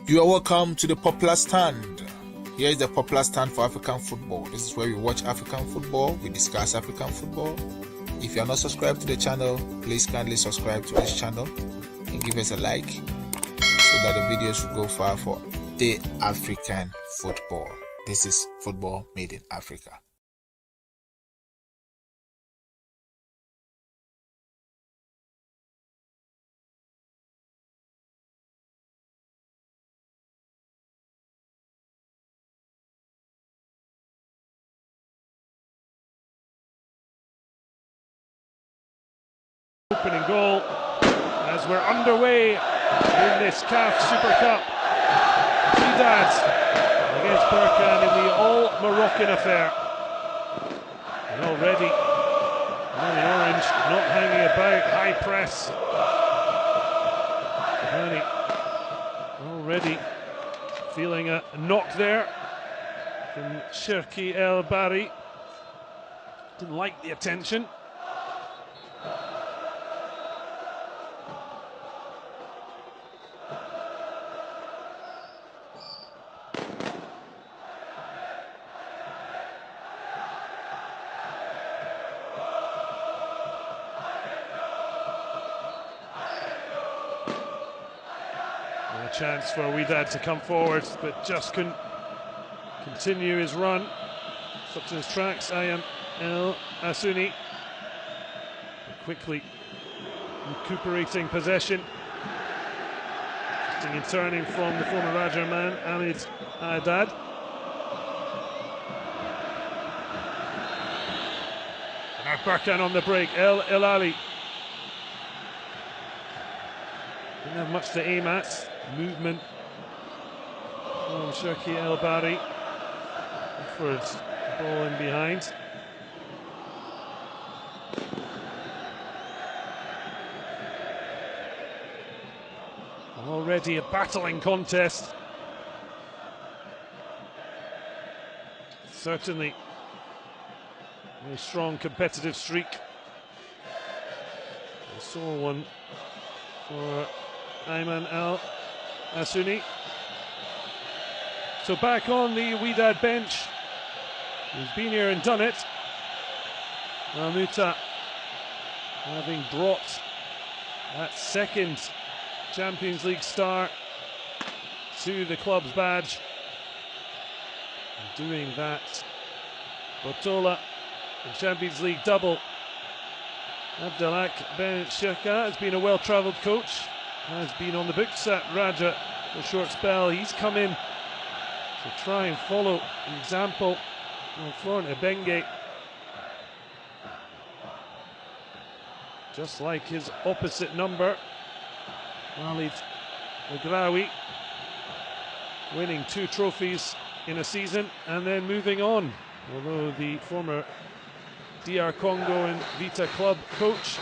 You are welcome to the Popular Stand. Here is the Popular Stand for African football. This is where we watch African football, we discuss African football. If you are not subscribed to the channel, please kindly subscribe to this channel and give us a like so that the video should go far for the African football. This is football made in Africa. Opening goal as we're underway in this CAF Super Cup. Wydad against Berkane in the all-Moroccan affair. And already, Man in Orange not hanging about, high press. Already feeling a knock there from Cherki El Bari. Didn't like the attention. A chance for Wydad to come forward, but just couldn't continue his run. Up to his tracks, Ayam El Asuni. Quickly recuperating possession. Twisting and turning from the former Raja man, Ahmed Haddad. Now Berkane on the break, El Elali. Didn't have much to aim at. Movement from Cherki El Bari. Offered the ball in behind. Already a battling contest. Certainly a strong competitive streak. We saw one for Ayman El Asuni. So back on the Wydad bench, he's been here and done it. Almuta having brought that second Champions League star to the club's badge. And doing that, Botola, the Champions League double. Abdelak Ben Shirka has been a well-travelled coach. Has been on the books at Raja for a short spell. He's come in to try and follow the example of Florent Ibenge. Just like his opposite number, Walid Regraoui, winning 2 trophies in a season and then moving on. Although the former DR Congo and Vita Club coach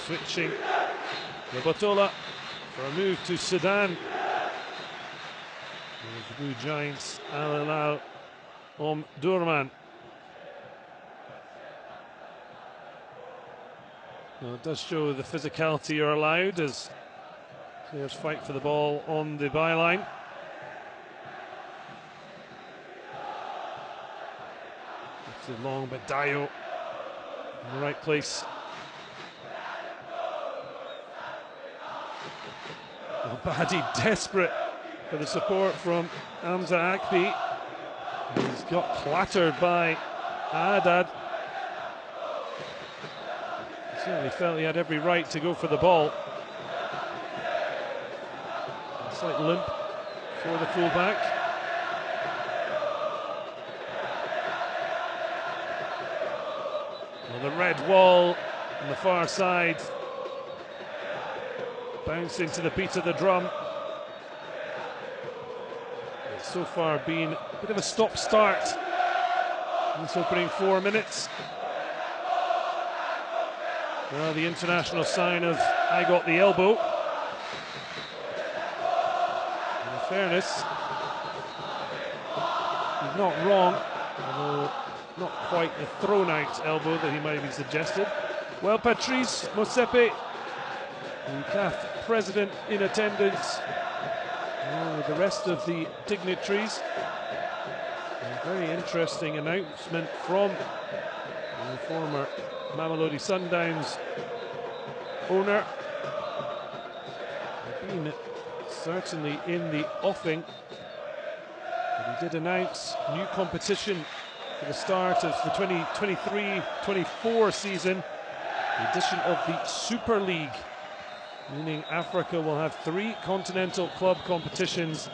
switching the Botola for a move to Sudan. The Blue Giants, Al Hilal Durman. Well, it does show the physicality are allowed as players fight for the ball on the byline. It's long, but Dio in the right place. Badi desperate for the support from Hamza Akpi. He's got clattered by Haddad. He certainly felt he had every right to go for the ball. A slight limp for the fullback. Well, the red wall on the far side. Bouncing to the beat of the drum. It's so far been a bit of a stop-start in this opening 4 minutes. Well, the international sign of I got the elbow. In fairness, he's not wrong, although not quite the thrown-out elbow that he might have suggested. Well, Patrice Motsepe, the CAF president in attendance. the rest of the dignitaries. A very interesting announcement from the former Mamelodi Sundowns owner. Been certainly in the offing, but he did announce new competition for the start of the 2023-24 season, the addition of the Super League, meaning Africa will have 3 continental club competitions: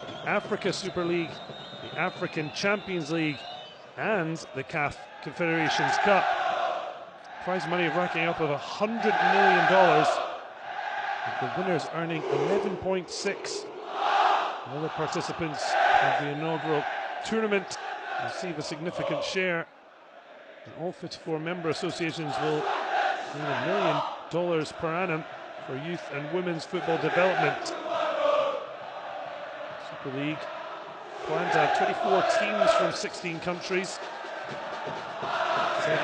the Africa Super League, the African Champions League, and the CAF Confederations Cup. Prize money racking up of $100 million, with the winners earning 11.6. Other participants of the inaugural tournament receive a significant share, and all 54 member associations will gain $1 million per annum for youth and women's football development. Super League planned to have 24 teams from 16 countries, 7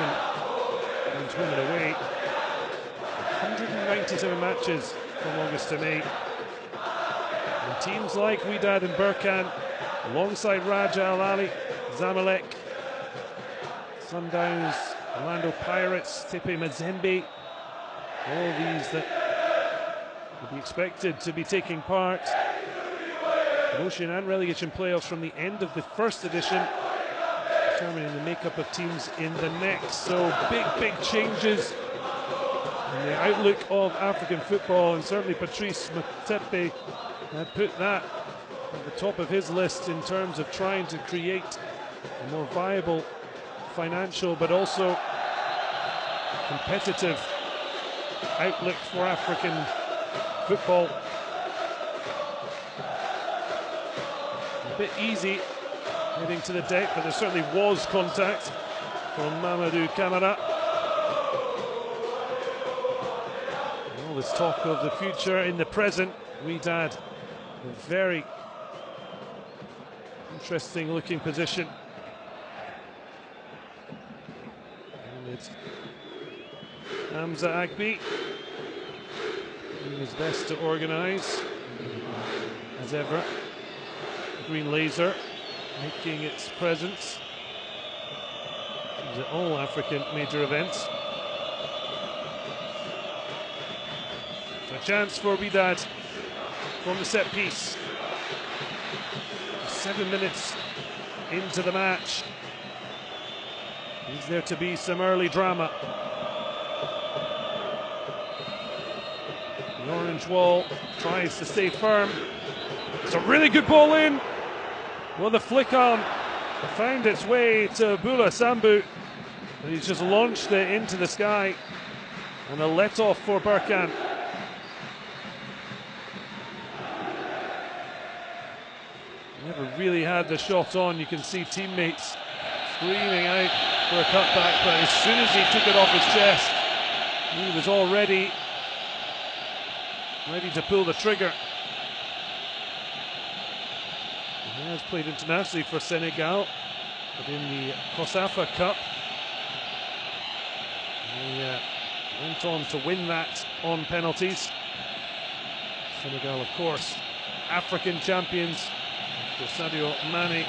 men's, women away, 197 matches from August to May. And teams like Wydad and Berkane, alongside Raja Al Ahly, Zamalek, Sundowns, Orlando Pirates, Tepe Mazembe, all these that will be expected to be taking part. Promotion and relegation playoffs from the end of the first edition, determining the makeup of teams in the next. So big changes in the outlook of African football, and certainly Patrice Motsepe had put that at the top of his list in terms of trying to create a more viable financial but also competitive outlook for African football. A bit easy heading to the deck, but there certainly was contact from Mamadou Camara. All this talk of the future in the present. Wydad, a very interesting looking position. And it's Hamza Agbi doing his best to organise, as ever. Green laser making its presence at all African major events. So a chance for Wydad from the set piece. 7 minutes into the match. Is there to be some early drama? The orange wall tries to stay firm. It's a really good ball in. Well, the flick on found its way to Bula Sambu, and he's just launched it into the sky. And a let off for Berkane. Never really had the shot on. You can see teammates screaming out for a cutback, but as soon as he took it off his chest, he was already ready to pull the trigger. He has played internationally for Senegal, but in the COSAFA Cup, he went on to win that on penalties. Senegal, of course, African champions. Sadio Mane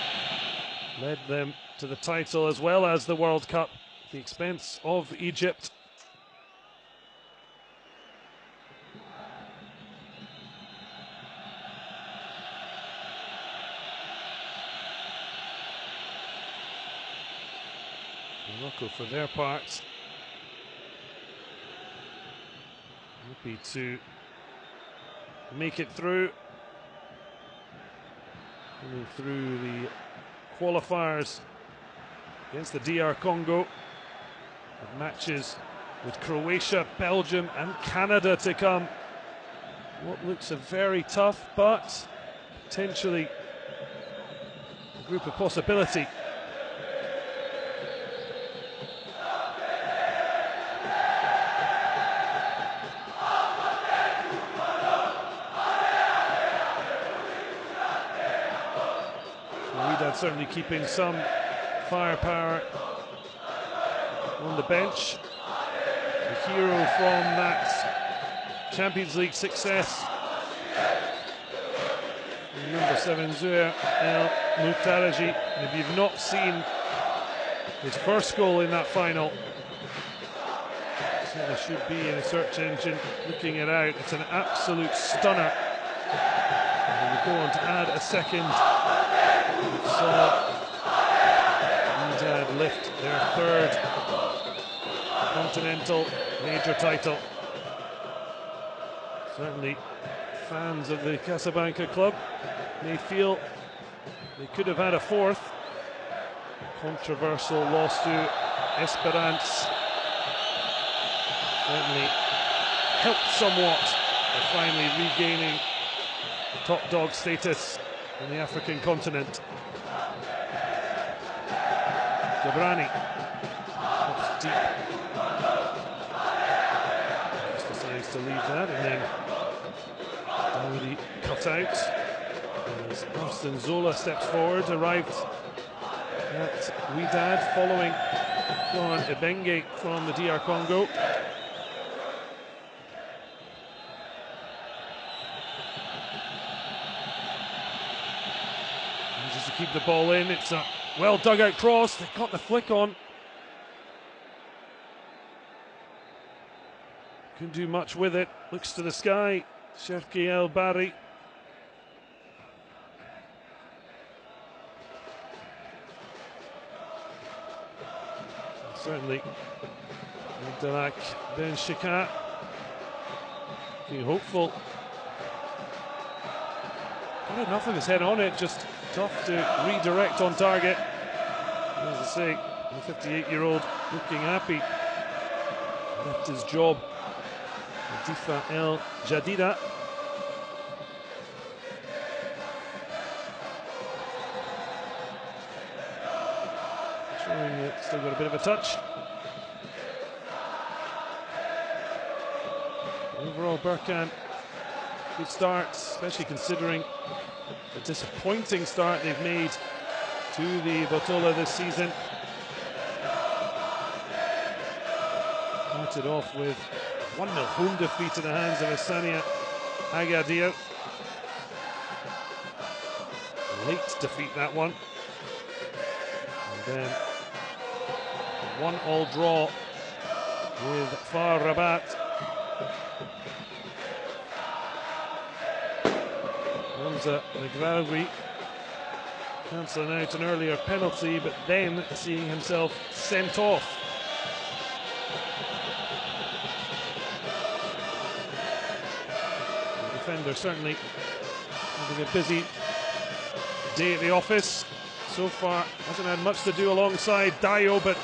led them to the title as well as the World Cup at the expense of Egypt. Morocco, for their part, happy to make it through. Coming through the qualifiers against the DR Congo, with matches with Croatia, Belgium and Canada to come. What looks a very tough but potentially a group of possibility. Wydad certainly keeping some firepower on the bench. The hero from that Champions League success Number 7, Zouer El Moutaraji. If you've not seen his first goal in that final, so there should be in a search engine looking it out. It's an absolute stunner. And we go on to add a second. We saw Wydad lift their third continental major title. Certainly fans of the Casablanca club may feel they could have had a fourth. Controversial loss to Esperance certainly helped somewhat by finally regaining top dog status in the African continent. Gabrani drops deep. Just decides to leave that, and then already cut out as Austin Zola steps forward, arrived at Wydad following Florent Ibenge from the DR Congo. Manages to keep the ball in. It's a well dug out cross. They got the flick on. Couldn't do much with it. Looks to the sky. Cherki El Barry. Certainly Abdelak Ben Shika looking hopeful. Got enough of his head on it, just tough to redirect on target. As I say, the 58-year-old looking happy. Left his job. Difa El Jadida. Showing it, still got a bit of a touch. Overall, Berkane, good start, especially considering the disappointing start they've made to the Botola this season. Started off with 1-0 home defeat in the hands of Hassania Agadir. Late defeat, that one. And then a 1-1 draw with Far Rabat. Hamza Megraoui cancelling out an earlier penalty, but then seeing himself sent off. Defender certainly having a busy day at the office. So far hasn't had much to do alongside Dio, but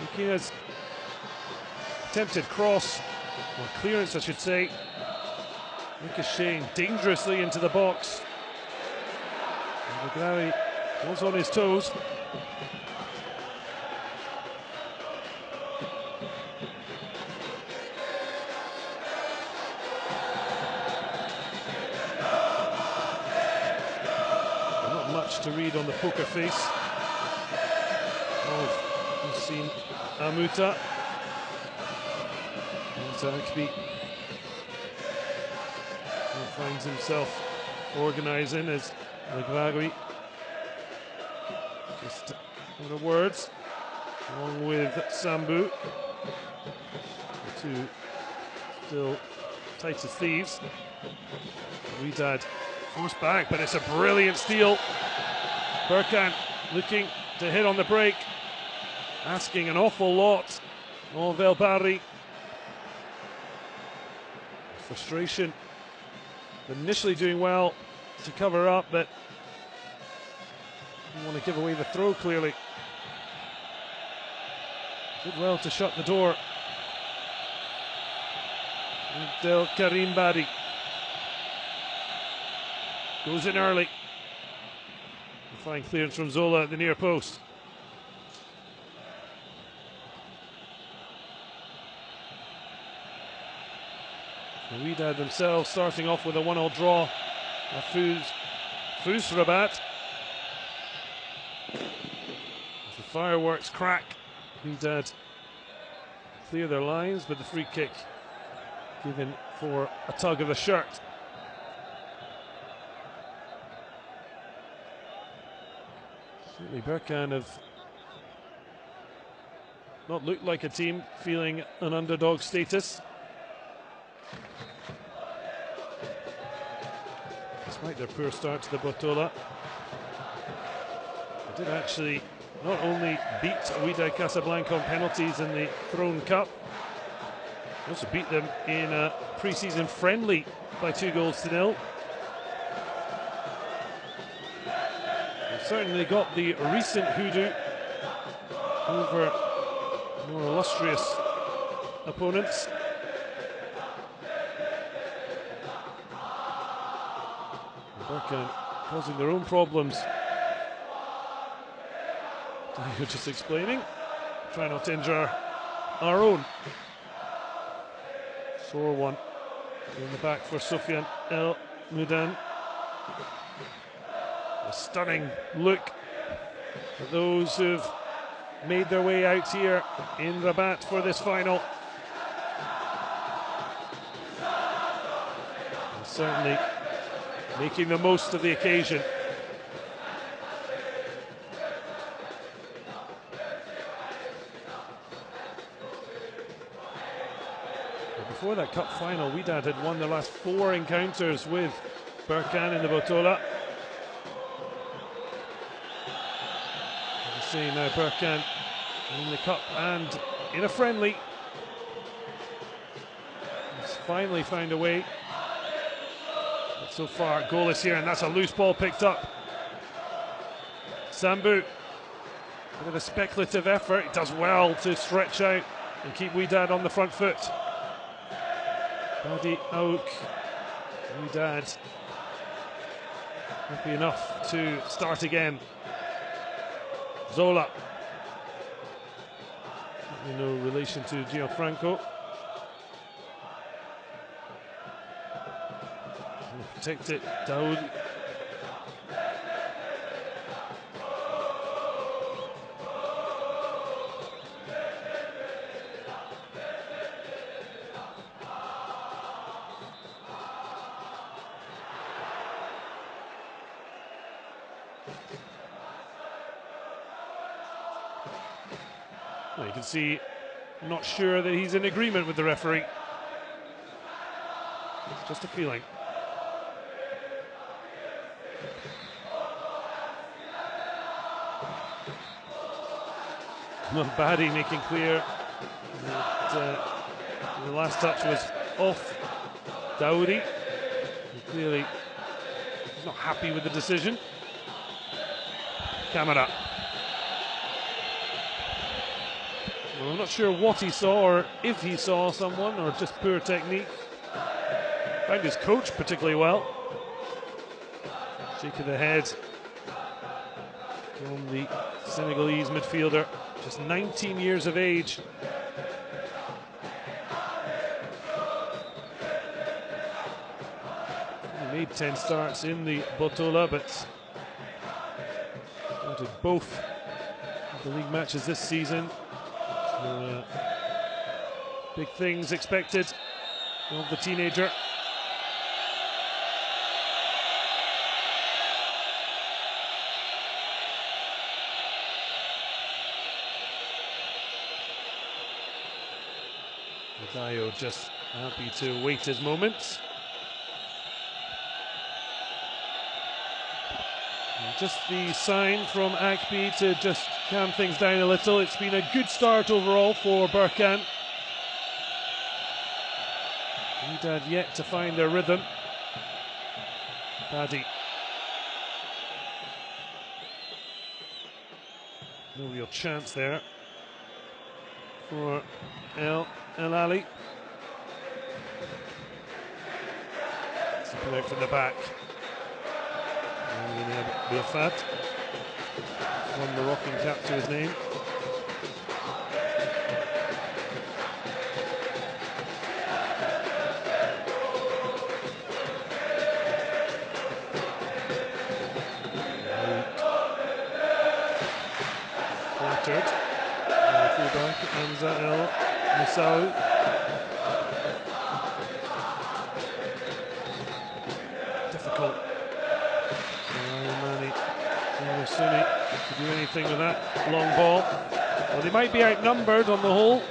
Burkina's attempted cross, or clearance I should say, ricocheting dangerously into the box. Megraoui was on his toes. To read on the poker face of Hussein Amuta. And Akbi finds himself organising as Megraoui just out of words, along with Sambu. The two still tight as thieves. Wydad forced back, but it's a brilliant steal. Berkane looking to hit on the break, asking an awful lot of El Barry. Frustration. Initially doing well to cover up, but didn't want to give away the throw clearly. Did well to shut the door. Del Karim Bari goes in early. Fine clearance from Zola at the near post. Wydad themselves starting off with a 1-1 draw. Fous Rabat. As the fireworks crack, Wydad clear their lines, but the free kick given for a tug of the shirt. Certainly Berkane have not looked like a team feeling an underdog status, despite their poor start to the Botola. They did actually not only beat Wydad Casablanca on penalties in the Throne Cup, they also beat them in a pre-season friendly by 2-0. They've certainly got the recent hoodoo over more illustrious opponents. Berkane causing their own problems. You're just explaining. Try not to injure our own. Sore one in the back for Soufiane El Moudan. A stunning look for those who've made their way out here in Rabat for this final. And certainly making the most of the occasion. Before that cup final, Wydad had won their last 4 encounters with Berkane in the Botola. As I say now, Berkane in the cup and in a friendly. He's finally found a way. But so far, goalless here, and that's a loose ball picked up. Sambu, bit of a speculative effort. He does well to stretch out and keep Wydad on the front foot. Badi Aouk, Wydad happy enough to start again. Zola, no relation to Gianfranco. Protect it, Daoud. Well, you can see, not sure that he's in agreement with the referee. It's just a feeling. Badi making clear that the last touch was off Daoudi. Clearly he's not happy with the decision. Camera. Well, I'm not sure what he saw or if he saw someone or just poor technique. Found his coach particularly well. Shake of the head from the Senegalese midfielder, just 19 years of age. He made 10 starts in the Botola, but started both of the league matches this season. So, big things expected of the teenager. Dayo just happy to wait his moment. And just the sign from Akpi to just calm things down a little. It's been a good start overall for Berkane. Wydad yet to find their rhythm. Badi. No real chance there for El Ali. Something out from the back. Birfat. One Moroccan cap to his name. Flattered. Fullback Hamza El Moussaoui. Difficult. Mani Sunni to do anything with that long ball. Well, they might be outnumbered on the whole.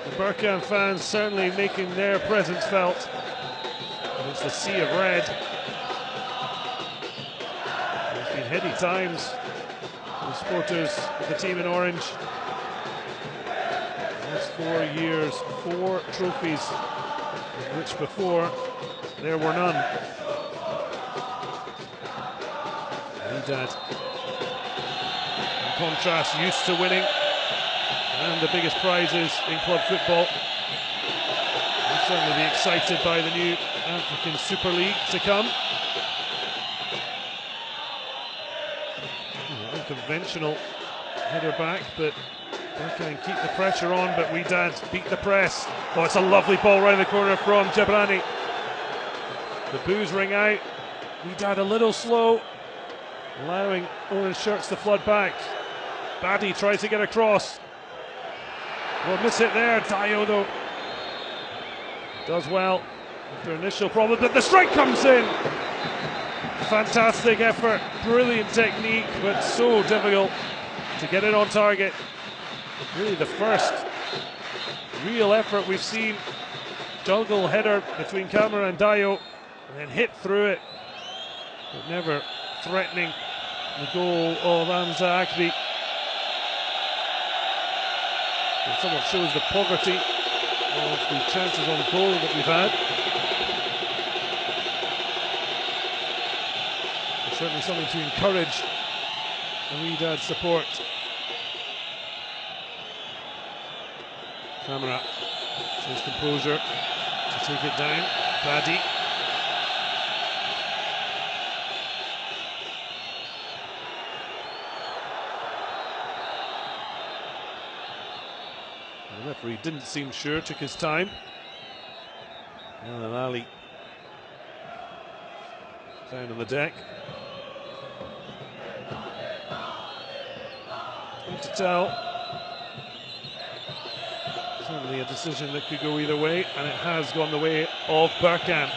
The Berkane fans certainly making their presence felt. And it's the sea of red. There's been heady times for the supporters of the team in orange. The last 4 years, 4 trophies, of which before there were none. Wydad, in contrast, used to winning and the biggest prizes in club football. We'll certainly be excited by the new African Super League to come. Unconventional header back, but Berkane keep the pressure on, but Wydad beat the press. Oh, it's a lovely ball round the corner from Jabrani. The boos ring out. Wydad a little slow, allowing orange shirts to flood back. Badi tries to get across. Will miss it there. Dio, though, does well after initial problem, but the strike comes in. Fantastic effort, brilliant technique, but so difficult to get it on target. Really the first real effort we've seen. Juggle header between Camera and Dio, and then hit through it, but never threatening the goal of Hamza Akbi. It somewhat shows the poverty of the chances on goal that we've had. It's certainly something to encourage the Wydad support. Camera shows composure to take it down. Badi. The referee didn't seem sure, took his time. El Ali down on the deck. Hard to tell. Certainly a decision that could go either way, and it has gone the way of Berkane.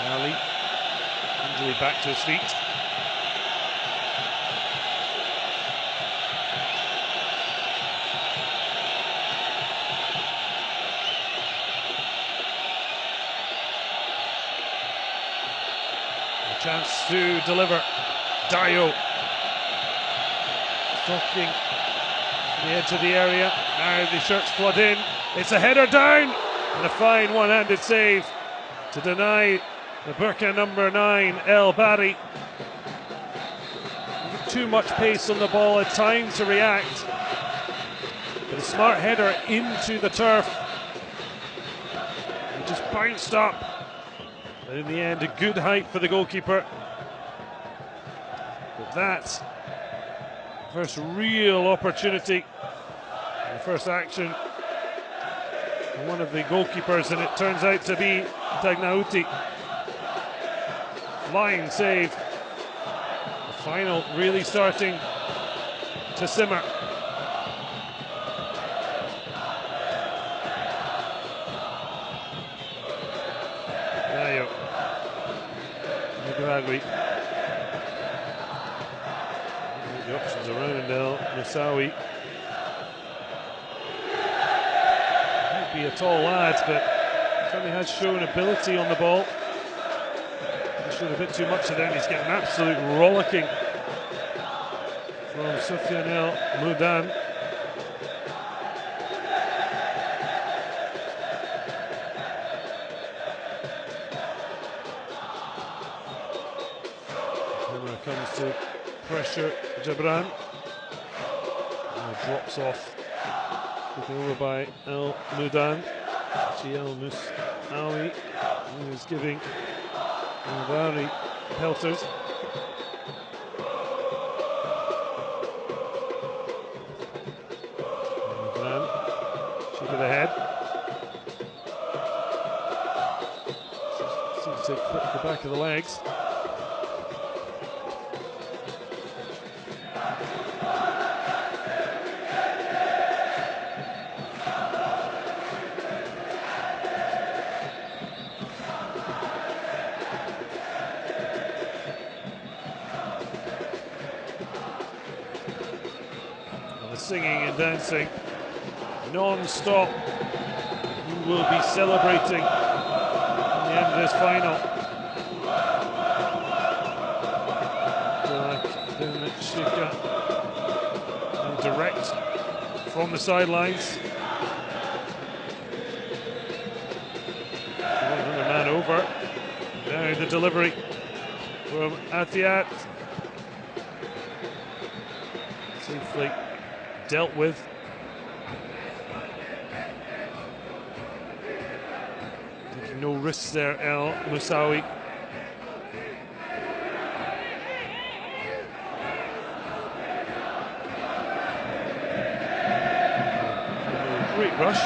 Ali easily back to his feet. A chance to deliver. Dio stalking the edge of the area. Now the shirts flood in. It's a header down, and a fine one-handed save to deny the Berkane number 9, El Bari. Too much pace on the ball at times to react, but a smart header into the turf. He just bounced up, and in the end, a good height for the goalkeeper. But that first real opportunity, the first action for one of the goalkeepers, and it turns out to be Tagnauti. Flying save. The final really starting to simmer. Dio. Nicaragua. The options around El Moussaoui. Might be a tall lad, but certainly has shown ability on the ball. He's shown a bit too much of that. He's getting absolute rollicking from Soufiane El Moudan. Camera comes to pressure Jabran. Drops off. Taken over by El Moudan. El Moussaoui, who is giving Bari pelters. Moudan, shoot of the head. Seems to clip the back of the legs. singing and dancing non-stop. Who will be celebrating at the end of this final? Direct from the sidelines. Another man over. Now the delivery from Atiyat. Safely dealt with. Taking no risks there, El Moussaoui. Great rush.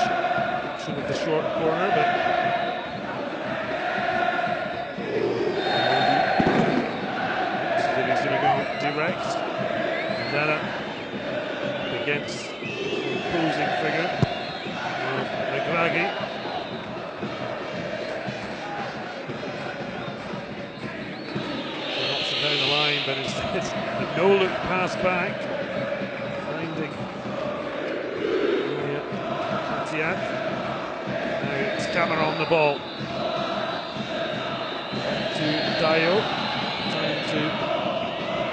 Option of the short corner, but he's going to go direct. Zana against the opposing figure of Megragi. An option down the line, but instead a no-look pass back, finding Atiyat. Now it's Camera on the ball. To Dio. Time to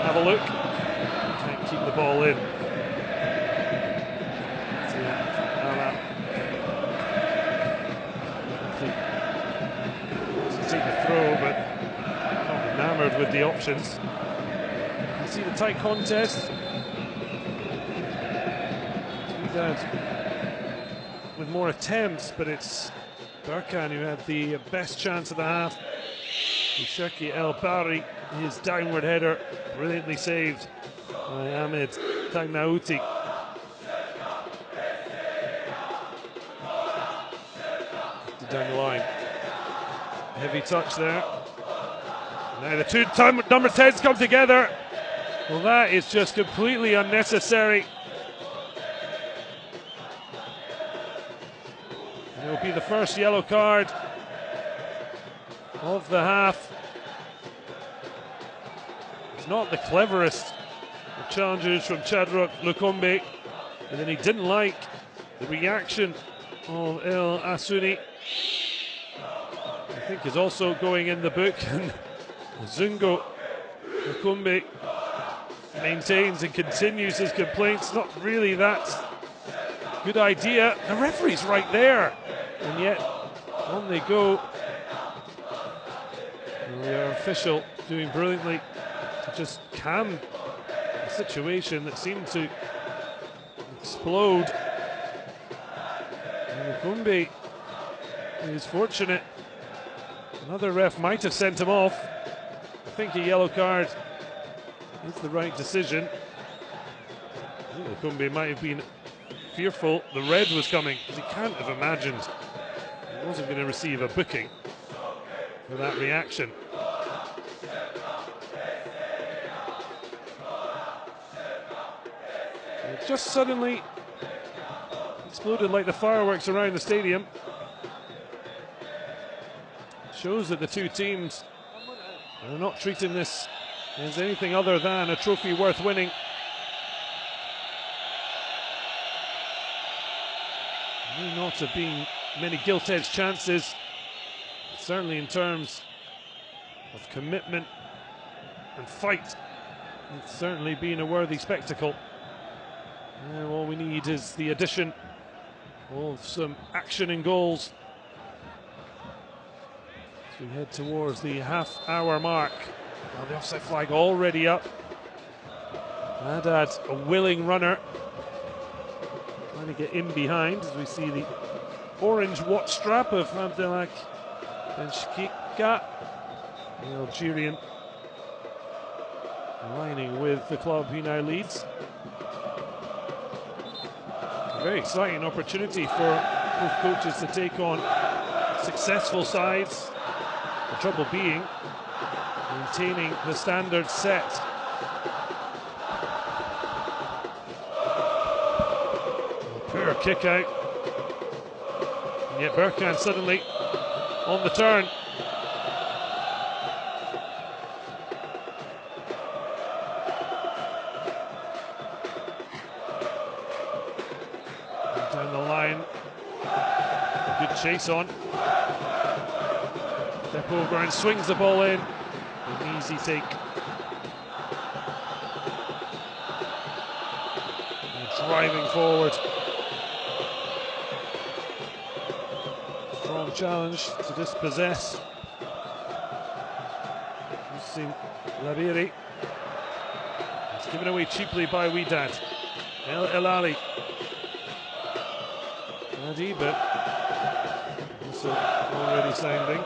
have a look. Can't keep the ball in. To take the throw, but not enamored with the options. You see the tight contest. With more attempts, but it's Berkane who had the best chance of the half. Shaki El Bari, his downward header, brilliantly saved by Ahmed Tagnauti. Down the line. Heavy touch there. Now the two number 10s come together. Well, that is just completely unnecessary. It will be the first yellow card of the half. It's not the cleverest of challenges from Chadrock Lukombe, and then he didn't like the reaction of El Asuni. I think is also going in the book, and Zungo Lukombe maintains and continues his complaints. Not really that good idea. The referee's right there, and yet on they go. The official doing brilliantly to just calm a situation that seemed to explode. Lukombe is fortunate. Another ref might have sent him off. I think a yellow card is the right decision. Lukombe might have been fearful the red was coming, because he can't have imagined he wasn't going to receive a booking for that reaction. It just suddenly exploded like the fireworks around the stadium. Shows that the two teams are not treating this as anything other than a trophy worth winning. May not have been many gilt-edged chances, certainly in terms of commitment and fight. It's certainly been a worthy spectacle. Now all we need is the addition of some action and goals as we head towards the half-hour mark. Now the offside flag already up. Haddad, a willing runner, trying to get in behind as we see the orange watch strap of Abdelak Benchikika, the Algerian, aligning with the club he now leads. A very exciting opportunity for both coaches to take on successful sides. The trouble being maintaining the standard set. Poor kick out. And yet Berkane suddenly on the turn. Good chase on. Step over and swings the ball in. An easy take. And driving forward. Strong challenge to dispossess. You've Labiri. It's given away cheaply by Wydad. El Elali. Adi, but also already sounding.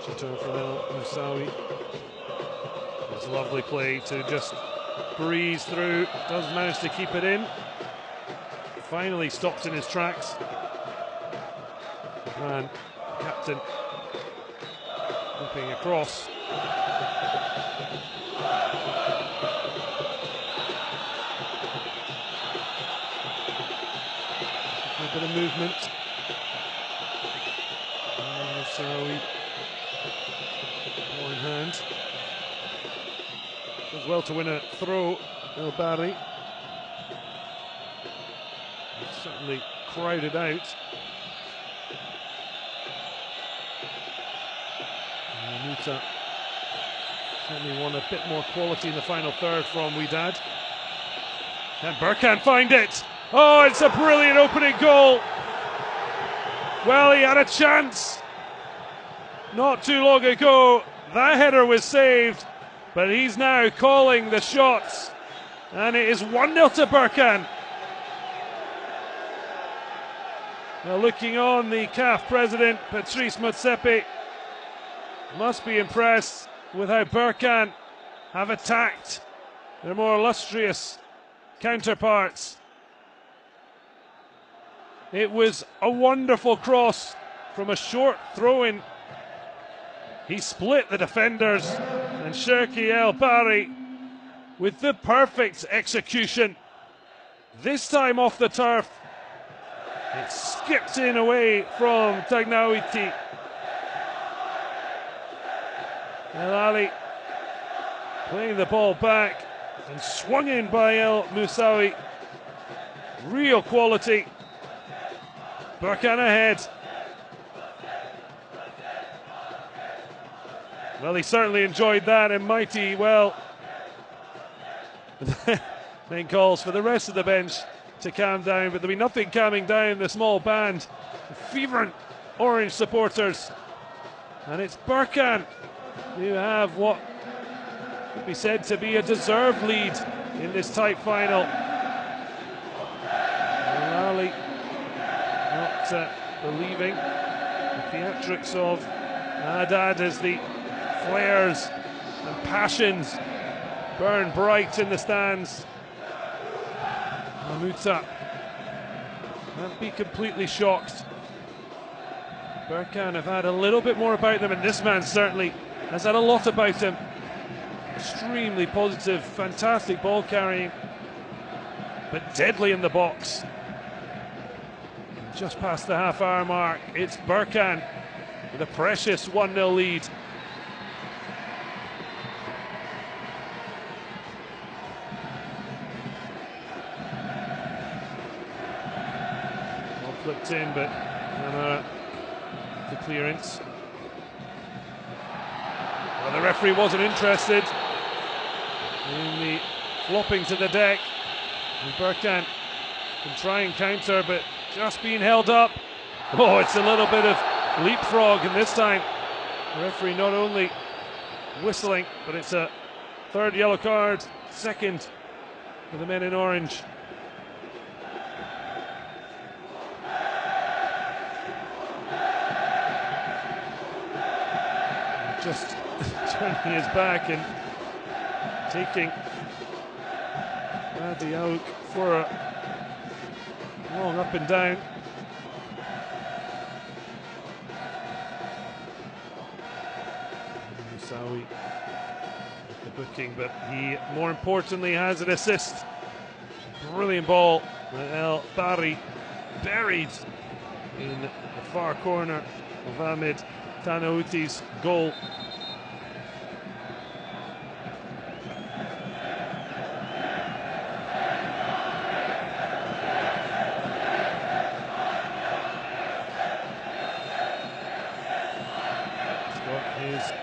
Return from El Moussaoui. It's a lovely play to just breeze through. Does manage to keep it in. Finally stopped in his tracks. Man, captain, looking across. A bit of movement. Moussaoui, ball in hand. Does well to win a throw. El Barry. Certainly crowded out. Muta certainly won a bit more quality in the final third from Wydad. Can Berkane find it? Oh, it's a brilliant opening goal. Well, he had a chance not too long ago. That header was saved, but he's now calling the shots, and it is 1-0 to Berkane. Now looking on, the CAF president, Patrice Motsepe, must be impressed with how Berkane have attacked their more illustrious counterparts. It was a wonderful cross from a short throw-in. He split the defenders, and Cherki El Barry with the perfect execution. This time off the turf. It skipped in away from Tagnawiti. El Ali playing the ball back and swung in by El Moussaoui. Real quality. Berkane ahead. Well, he certainly enjoyed that and mighty well. Then calls for the rest of the bench to calm down, but there'll be nothing calming down the small band, the fervent Orange supporters. And it's Berkane who have what could be said to be a deserved lead in this tight final. Ali not believing the theatrics of Haddad as the flares and passions burn bright in the stands. Muta can't be completely shocked. Berkane have had a little bit more about them, and this man certainly has had a lot about him. Extremely positive, fantastic ball carrying, but deadly in the box. Just past the half-hour mark, it's Berkane with a precious 1-0 lead. Well flipped in, but the clearance. Well, the referee wasn't interested in the flopping to the deck. And Berkane can try and counter, but just being held up. Oh, it's a little bit of leapfrog, and this time the referee not only whistling, but it's a third yellow card, second for the men in orange. Just turning his back and taking Adi Aouk for a long up and down. Moussaoui with the booking, but he more importantly has an assist. Brilliant ball. El Barry buried in the far corner of Ahmed Tanaouti's goal.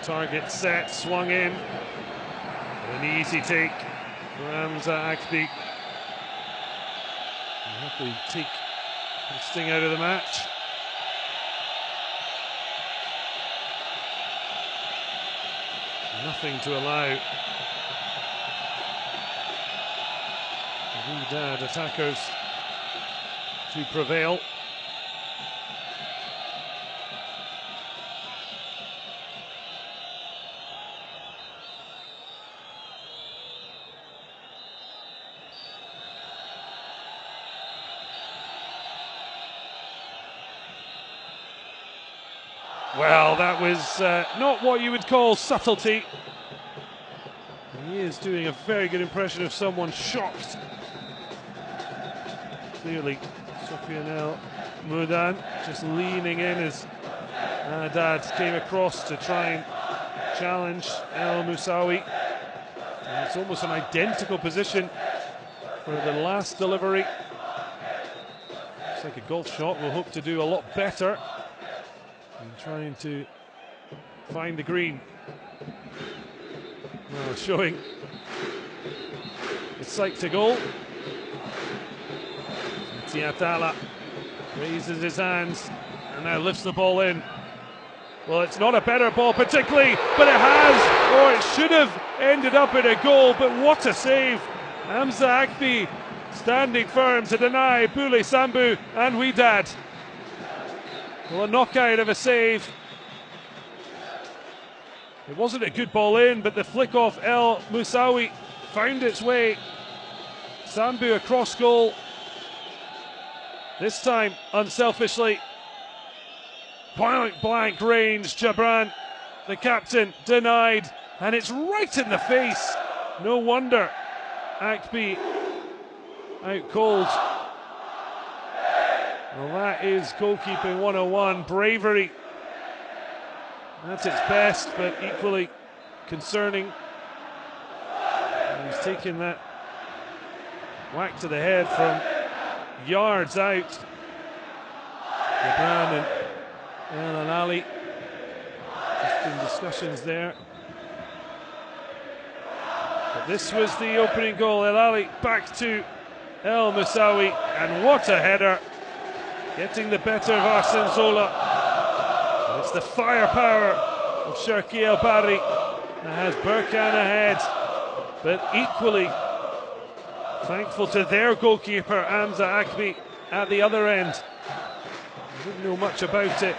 target set, swung in. An easy take for Hamza Akbi. Happily take the sting out of the match. Nothing to allow the Wydad attackers to prevail. Well, that was not what you would call subtlety. He is doing a very good impression of someone shocked. Clearly, Sofiane El Moudan just leaning in as Haddad came across to try and challenge El Moussaoui. And it's almost an identical position for the last delivery. It's like a golf shot. We'll hope to do a lot better in trying to find the green. Well, showing the sight to goal. Tiatala raises his hands and now lifts the ball in. Well, it's not a better ball particularly, but it has, or it should have ended up in a goal, but what a save. Hamza Akbi standing firm to deny Boule Sambu and Wydad. Well, a knockout of a save. It wasn't a good ball in, but the flick off El Moussaoui found its way. Sambu across goal. This time, unselfishly. Point blank range, Jabran, the captain, denied. And it's right in the face. No wonder Akbi out cold. Well, that is goalkeeping 101, bravery. That's its best, but equally concerning. And he's taken that whack to the head from yards out. Lebran and El Ali just in discussions there. But this was the opening goal. El Ali back to El Moussaoui, and what a header. Getting the better of Arsene Zola. And it's the firepower of Cherki El Barri that has Berkane ahead, but equally thankful to their goalkeeper Hamza Akbi at the other end. He didn't know much about it.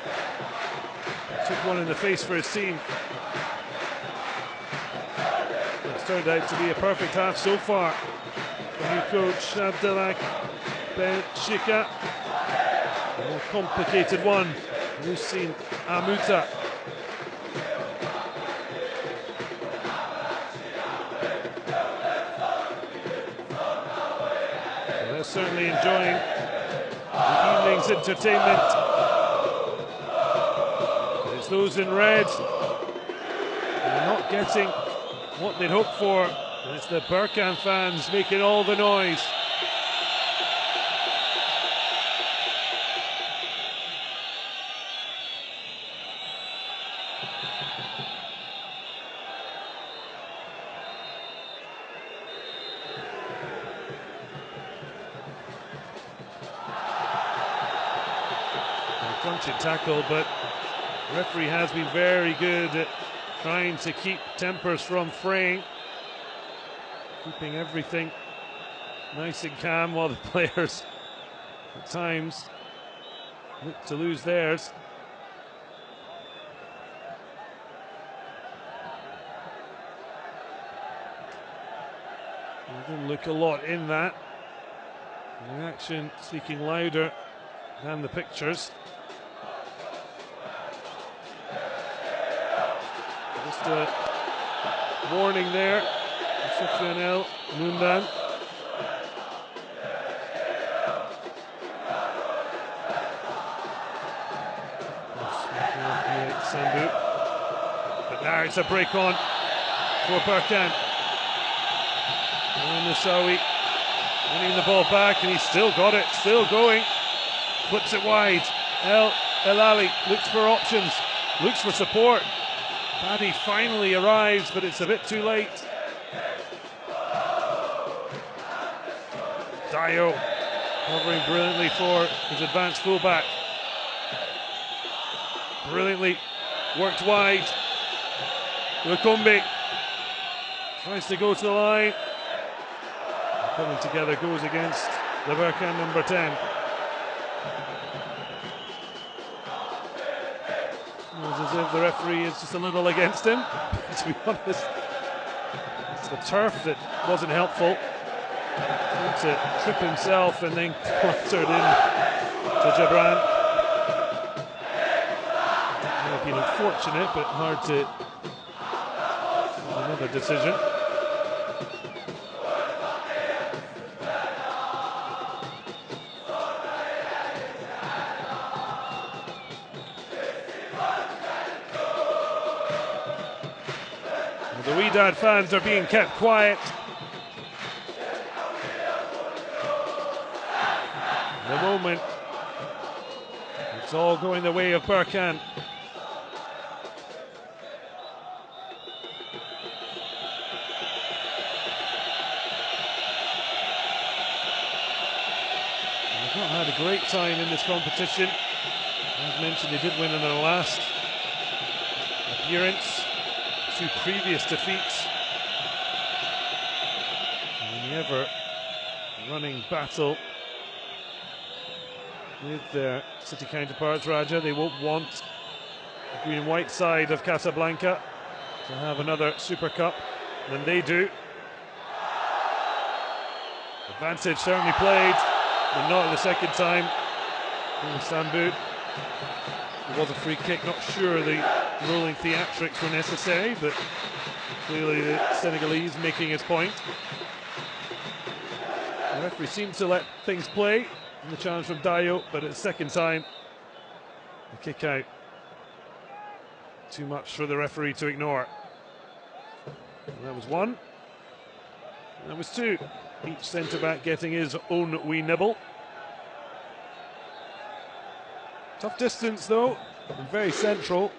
Took one in the face for his team. It's turned out to be a perfect half so far for new coach Abdelak Ben Shika. A more complicated one, Lucien Amuta. Well, they're certainly enjoying the evening's entertainment. But it's those in red who are not getting what they'd hoped for. And it's the Berkane fans making all the noise. Crunching tackle, but the referee has been very good at trying to keep tempers from fraying, keeping everything nice and calm while the players at times look to lose theirs. There didn't look a lot in that. The action speaking louder than the pictures. Just a warning there. Sofiane El Moudan. But now it's a break on for Berkane. And Moussaoui winning the ball back, and he's still got it, still going. Flips it wide. El Ali looks for options, looks for support. Paddy finally arrives, but it's a bit too late. Dio covering brilliantly for his advanced fullback. Brilliantly worked wide. Lukumbi tries to go to the line. Coming together goes against the Berkane number 10. It's as if the referee is just a little against him. To be honest, it's the turf that wasn't helpful. Tried to trip himself and then clattered in to Jabran. May have been unfortunate, but hard to another decision. The Wydad fans are being kept quiet. The moment, it's all going the way of Berkane. They've not had a great time in this competition. As mentioned, they did win in their last appearance. 2 previous defeats. And the ever running battle with their city counterparts, Raja. They won't want the green and white side of Casablanca to have another Super Cup than they do. Advantage certainly played, but not the second time. Sambu. It was a free kick, not sure the rolling theatrics were necessary, but clearly the Senegalese making his point. The referee seems to let things play in the challenge from Dio, but at the second time, the kick out. Too much for the referee to ignore. And that was 1. And that was 2. Each centre-back getting his own wee nibble. Tough distance though, and very central.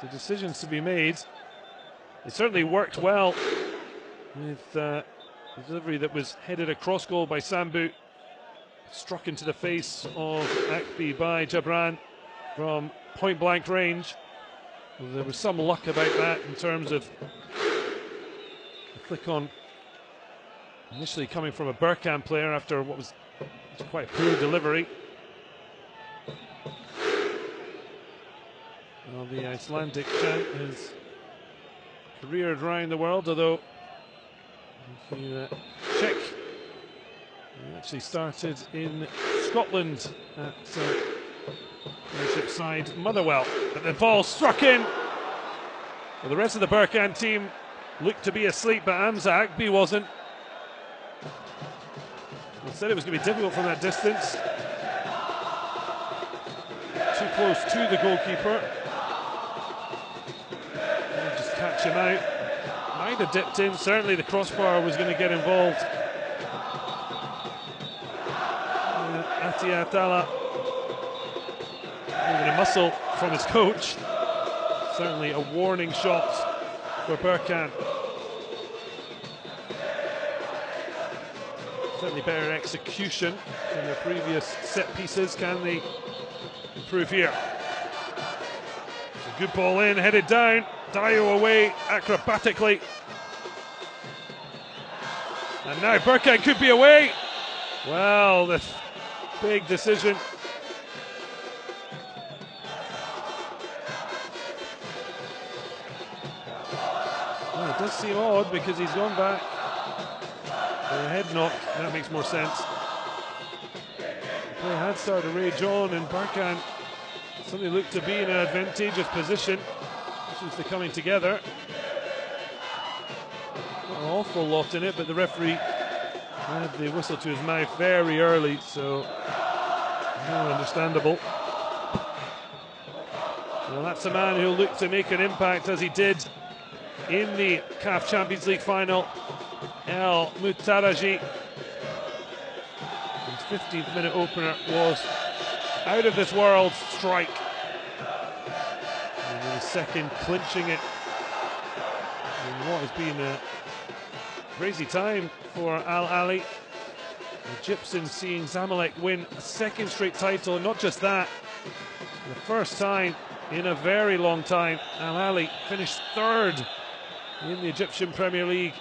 So decisions to be made. It certainly worked well with the delivery that was headed across goal by Sambu. Struck into the face of Akbi by Jabran from point blank range. Well, there was some luck about that in terms of the flick on initially coming from a Berkane player after what was quite a poor delivery. Well, the Icelandic chant has careered around the world, although if you check, he actually started in Scotland at Premiership side Motherwell, but the ball struck in. Well, the rest of the Berkane team looked to be asleep, but Hamza Akbi wasn't. I said it was going to be difficult from that distance. Too close to the goalkeeper. Just catch him out. Might have dipped in. Certainly the crossbar was going to get involved. Atia Tala moving a muscle from his coach. Certainly a warning shot for Berkane. Certainly better execution than their previous set pieces. Can they improve here? It's a good ball in, headed down. Dio away acrobatically. And now Berkane could be away. Well, the big decision. Well, it does seem odd because he's gone back. A head knock, that makes more sense. The play had started to rage on, and Berkane suddenly looked to be in an advantageous position. This was the coming together. Not an awful lot in it, but the referee had the whistle to his mouth very early, so understandable. Well, that's a man who'll look to make an impact as he did in the CAF Champions League final. El Muttaraji. His 15th minute opener was out of this world strike. And in the second, clinching it in what has been a crazy time for Al Ahly. The Egyptians seeing Zamalek win a second straight title, and not just that, the first time in a very long time Al Ahly finished third in the Egyptian Premier League.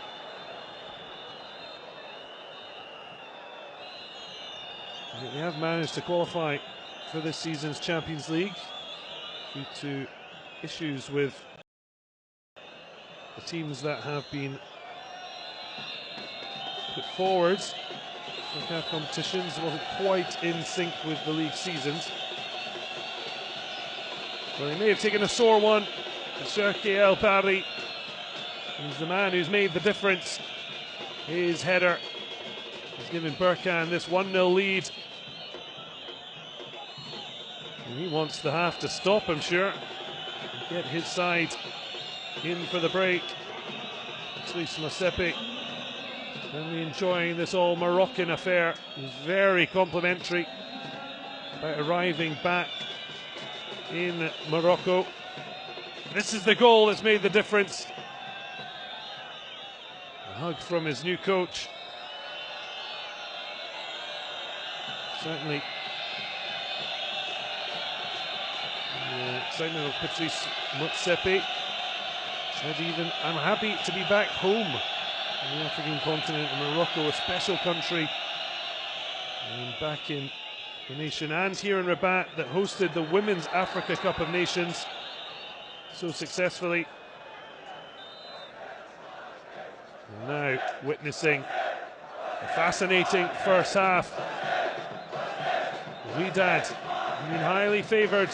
They have managed to qualify for this season's Champions League due to issues with the teams that have been put forward for CAF competitions. Wasn't quite in sync with the league seasons. Well, they may have taken a sore one. Cherki El Barri, he's the man who's made the difference. His header has given Berkane this 1-0 lead. And he wants the half to stop, I'm sure. Get his side in for the break. Suisse Mosepe certainly enjoying this all Moroccan affair. He's very complimentary about arriving back in Morocco. This is the goal that's made the difference. A hug from his new coach. Certainly the excitement of Patrice Motsepe said even, I'm happy to be back home on the African continent, in Morocco, a special country, and back in the nation, and here in Rabat that hosted the Women's Africa Cup of Nations so successfully. And now witnessing a fascinating first half. Wydad been highly favoured,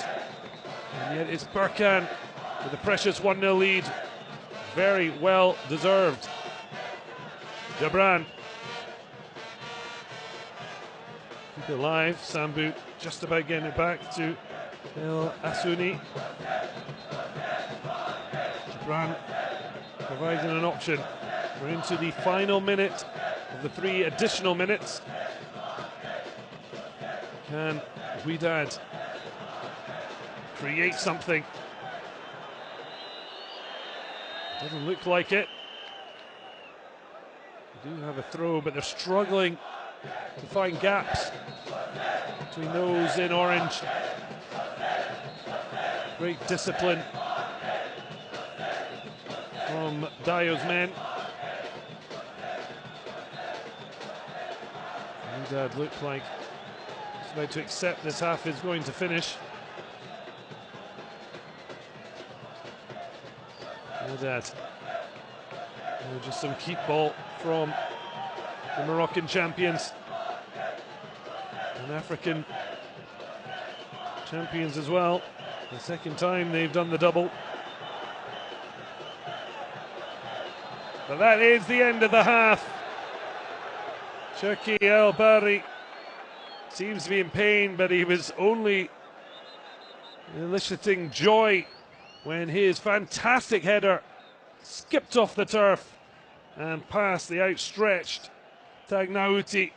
and yet it's Berkane with a precious 1-0 lead. Very well deserved. Jabran. Keep it alive. Sambu just about getting it back to El Asuni. Jabran providing an option. We're into the final minute of the 3 additional minutes. Can Wydad create something? Doesn't look like it. They do have a throw, but they're struggling to find gaps between those in orange. Great discipline from Dayo's men. Wydad look like it's about to accept this half is going to finish. Wydad. Just some keep ball from the Moroccan champions and African champions as well. The second time they've done the double. But that is the end of the half. Cherki El Barri seems to be in pain, but he was only eliciting joy when his fantastic header skipped off the turf and past the outstretched Tagnauti.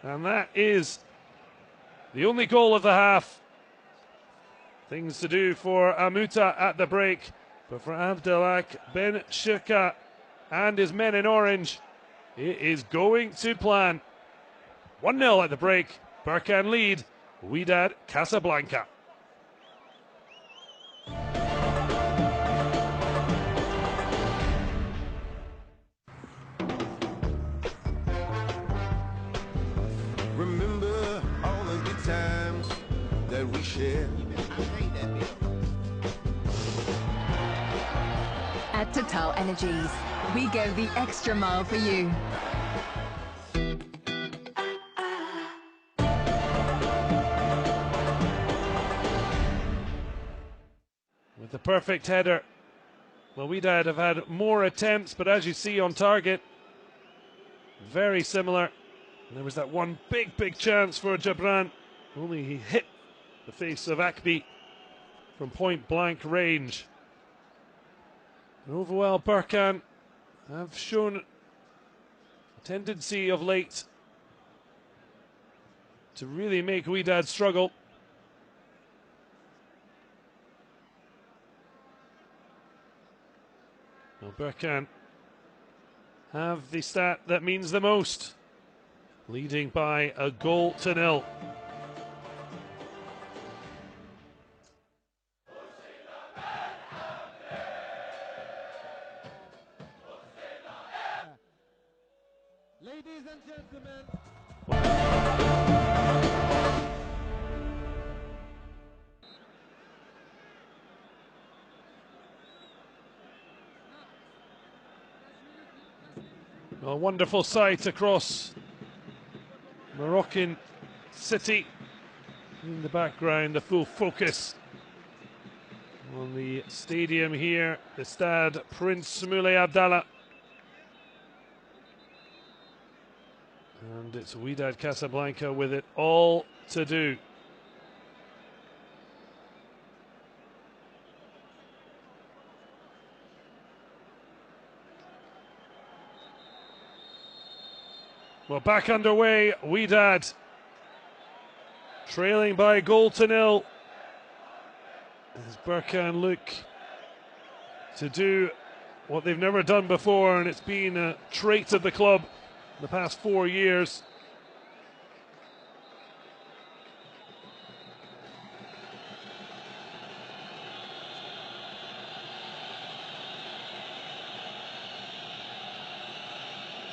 And that is the only goal of the half. Things to do for Amuta at the break, but for Abdelak Ben Shirka and his men in orange, it is going to plan. 1-0 at the break. Berkane lead. Wydad Casablanca. Remember all the good times that we shared. At Total Energies, we go the extra mile for you. With the perfect header. Well, Wydad have had more attempts, but as you see on target, very similar. And there was that one big chance for Jabran. Only he hit the face of Akbi from point blank range. And overall, Berkane have shown a tendency of late to really make Wydad struggle. Berkane have the stat that means the most, leading by a goal to nil. Ladies and gentlemen, a wonderful sight across Moroccan city. In the background, the full focus on the stadium here, the Stade Prince Moulay Abdallah. And it's Wydad Casablanca with it all to do. Well, back underway, Wydad trailing by a goal to nil. As Berkane look to do what they've never done before, and it's been a trait of the club the past 4 years.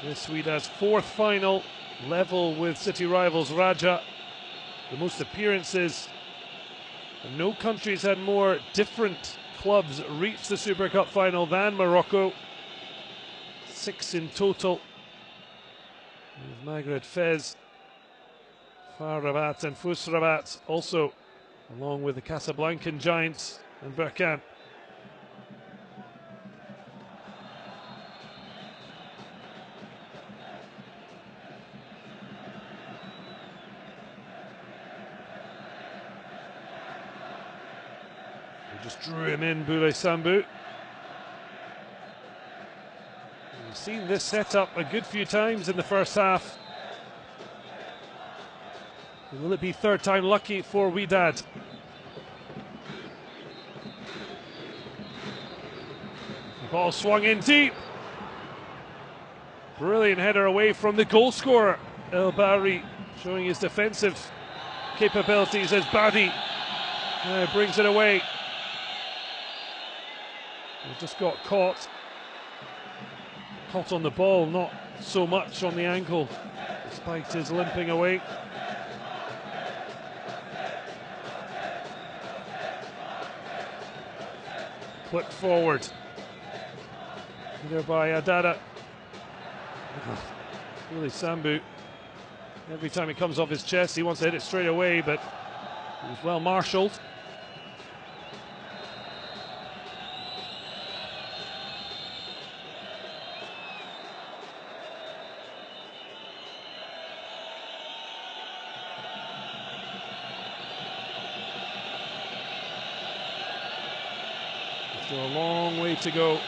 This Wydad's fourth final, level with city rivals Raja. The most appearances. And no country's had more different clubs reach the Super Cup final than Morocco. 6 in total. With Maghreb Fez, FAR Rabat and Fus Rabat also, along with the Casablancan giants and Berkane. Just drew him in, Boulay Sambou. We've seen this setup a good few times in the first half. Will it be third time lucky for Wydad? The ball swung in deep. Brilliant header away from the goal scorer, El Bari, showing his defensive capabilities as Badi brings it away. He just got caught on the ball, not so much on the ankle, despite his limping away. Clipped forward, either by Adada. Really, Sambou, every time it comes off his chest, he wants to hit it straight away, but he was well marshalled. Still a long way to go.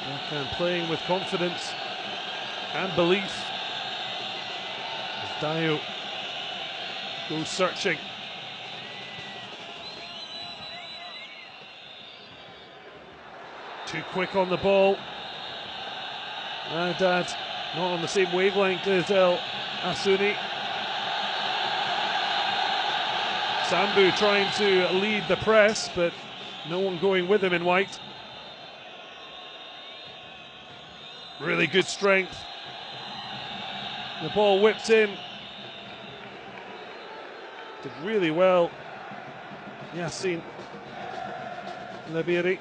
Berkane playing with confidence and belief as Dayo goes searching. Too quick on the ball. Wydad not on the same wavelength as El Asuni. Sambou trying to lead the press, but no one going with him in white. Really good strength. The ball whipped in. Did really well. Yassine Labiri.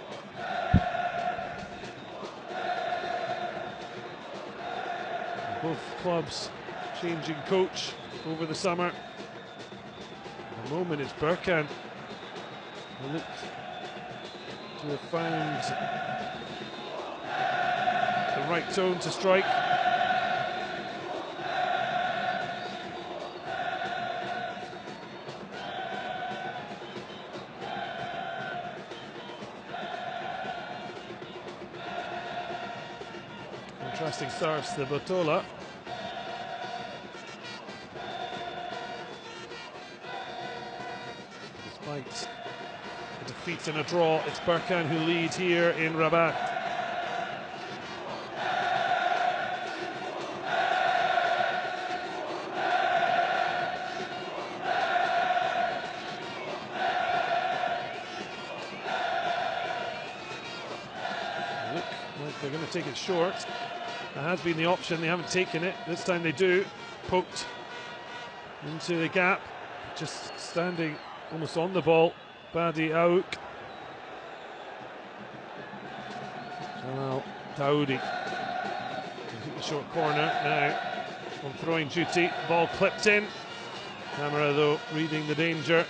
Both clubs changing coach over the summer. At the moment it's Berkane who looked to have found the right tone to strike. Contrasting starts to Botola. Despite the defeats and a draw. It's Berkane who lead here in Rabat. Look like they're going to take it short. That has been the option, they haven't taken it. This time they do. Poked into the gap, just standing almost on the ball. Badi Aouk. Jalal Daoudi. The short corner now on throwing duty. Ball clipped in. Camera though reading the danger.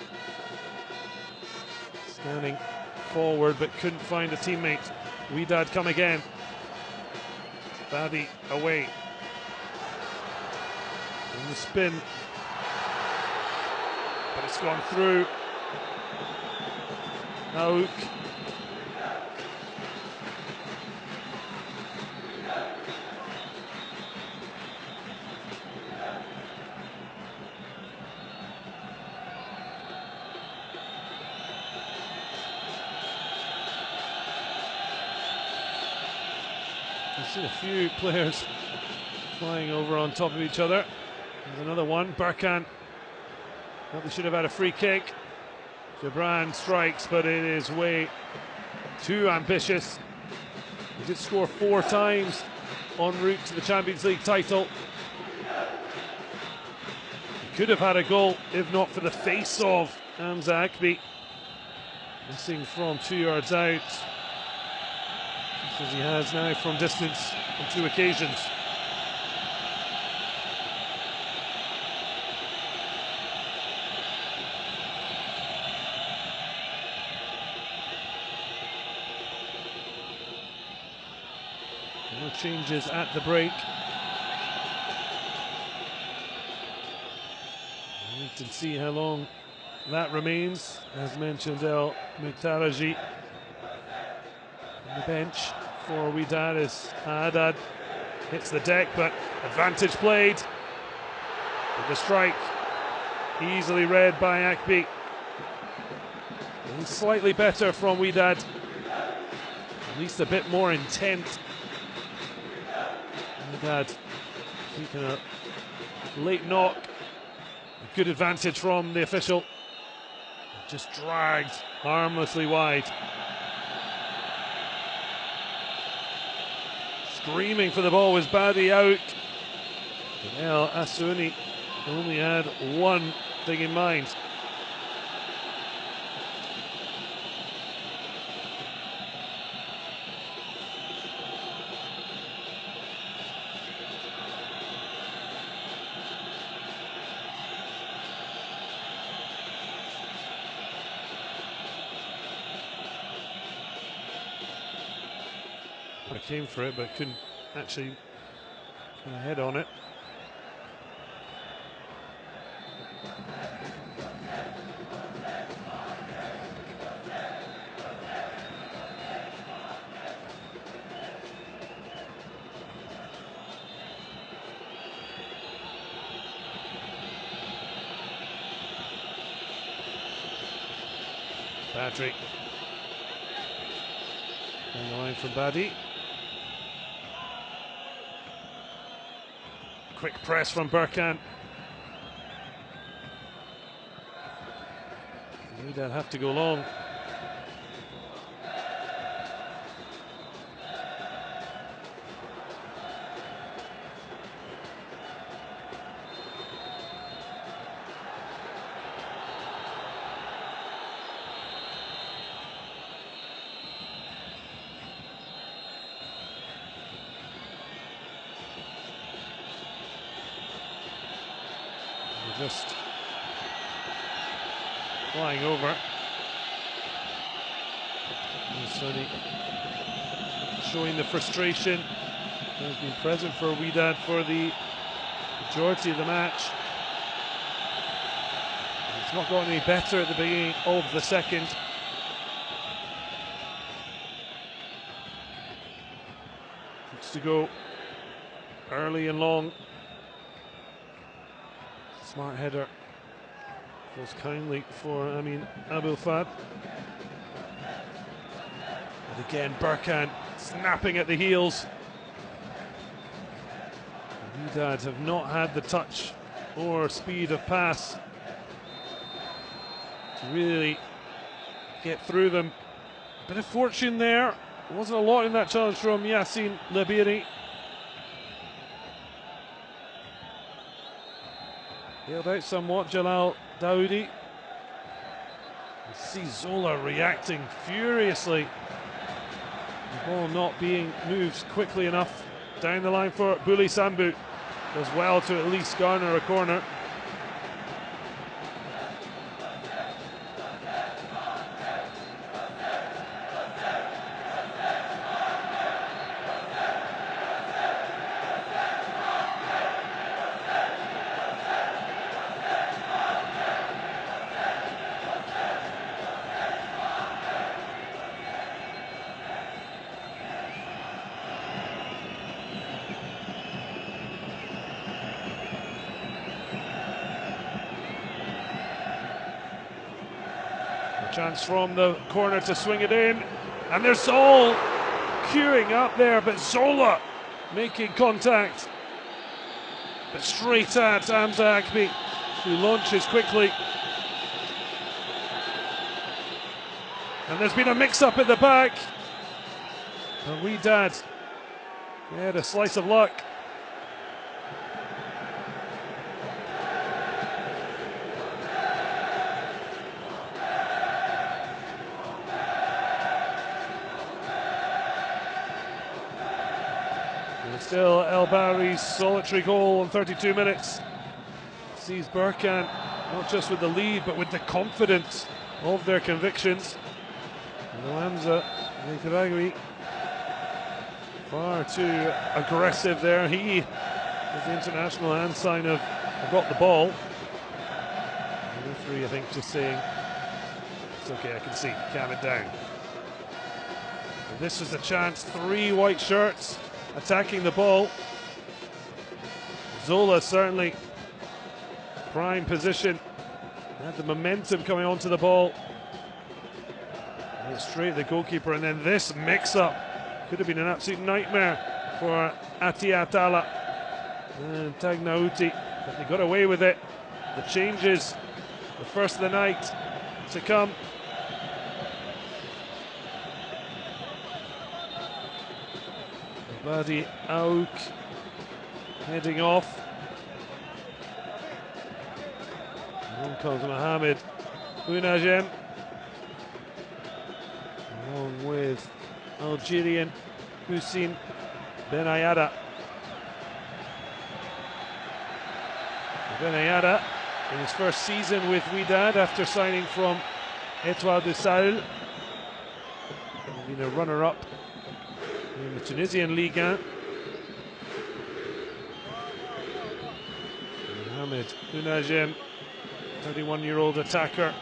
Scanning forward but couldn't find a teammate. Wydad come again. Badi away. In the spin. But it's gone through. Aouk. I've seen a few players flying over on top of each other. There's another one. Berkane. Thought they should have had a free kick. Gibran strikes, but it is way too ambitious. He did score 4 times en route to the Champions League title. He could have had a goal if not for the face of Hamza Akbi. Missing from 2 yards out. Just as he has now from distance on 2 occasions. No changes at the break. Wait and see how long that remains. As mentioned, El Muktaraji on the bench for Wydad as Haddad hits the deck, but advantage played. But the strike easily read by Akbi. And slightly better from Wydad. At least a bit more intent. Wydad taking a late knock. A good advantage from the official. Just dragged harmlessly wide. Screaming for the ball was Badi Aouk. But El Asuni only had one thing in mind. I came for it, but couldn't actually put a head on it. Patrick. On the line from Badi. Quick press from Berkane. Wydad have to go long. Just flying over. Sonny showing the frustration that has been present for Wydad for the majority of the match. It's not gotten any better at the beginning of the second. Looks to go early and long. Smart header falls kindly for Amin Abdel Fad. But again, Berkane snapping at the heels. Wydad have not had the touch or speed of pass to really get through them. Bit of fortune there. Wasn't a lot in that challenge from Yassine Labiri. Bailed out somewhat, Jalal Daoudi. You see Zola reacting furiously. The ball not being moved quickly enough. Down the line for Bouli Sambu. Does well to at least garner a corner. Chance from the corner to swing it in, and there's all queuing up there, but Zola making contact, but straight at Hamza Akbi, who launches quickly. And there's been a mix-up at the back, but Wydad had a slice of luck. Still El Bari's solitary goal in 32 minutes sees Berkane not just with the lead but with the confidence of their convictions. Hamza Akbi far too aggressive there. He, with the international hand sign of "I've got the ball." The referee, I think, just saying it's okay, I can see, calm it down. And this is a chance, 3 white shirts attacking the ball. Zola certainly prime position, had the momentum coming onto the ball. And straight at the goalkeeper, and then this mix-up could have been an absolute nightmare for Atia Atala and Tagnauti, but they got away with it. The changes, the first of the night to come. Badi Aouk heading off. One calls Mohamed Bounajem, along with Algerian Hussein Benayada. Benayada in his first season with Wydad after signing from Etoile du Sahel. Been a runner-up in the Tunisian Ligue 1. Mohamed Bounajem, 31-year-old attacker,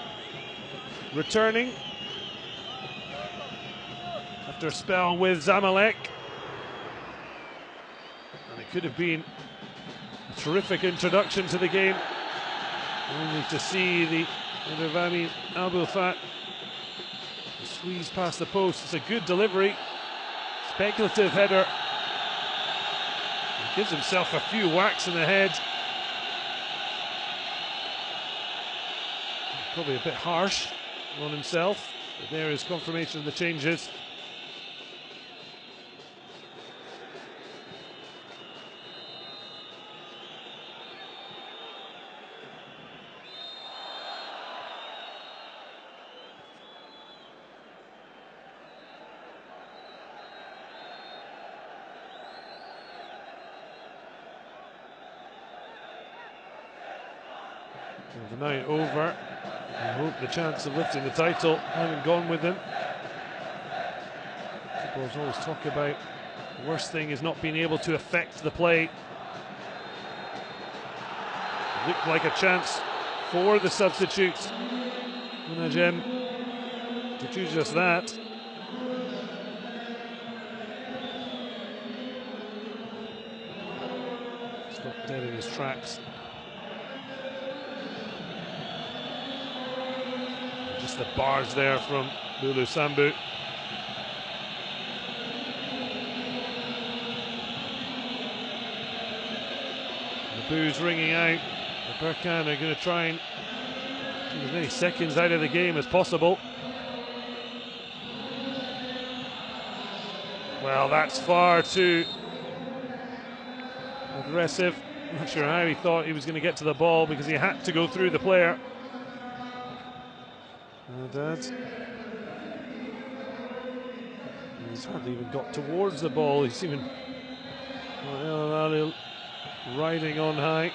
returning after a spell with Zamalek. And it could have been a terrific introduction to the game, only to see the Rami Abdul Fat squeeze past the post. It's a good delivery. Speculative header. He gives himself a few whacks in the head. Probably a bit harsh on himself, but there is confirmation of the changes. The night over. I hope the chance of lifting the title haven't gone with them. Footballers always talk about the worst thing is not being able to affect the play. It looked like a chance for the substitutes. Bounajem to do just that. Stopped dead in his tracks. Just the bars there from Bouli Sambu. Boos ringing out. The Berkane are going to try and get as many seconds out of the game as possible. Well, that's far too aggressive. I'm not sure how he thought he was going to get to the ball because he had to go through the player. He's hardly even got towards the ball. He's even riding on high.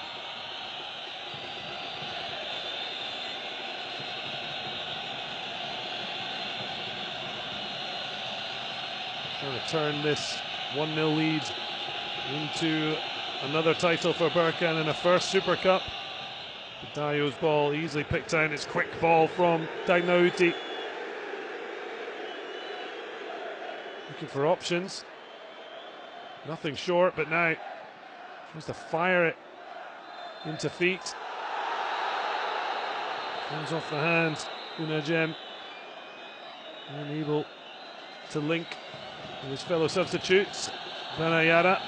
Trying to turn this 1-0 lead into another title for Berkane in a first Super Cup. Dayo's ball easily picked out. It's quick ball from Dagnauti. Looking for options. Nothing short, but now tries to fire it into feet. Comes off the hand. Unajem unable to link with his fellow substitutes. Vanayara.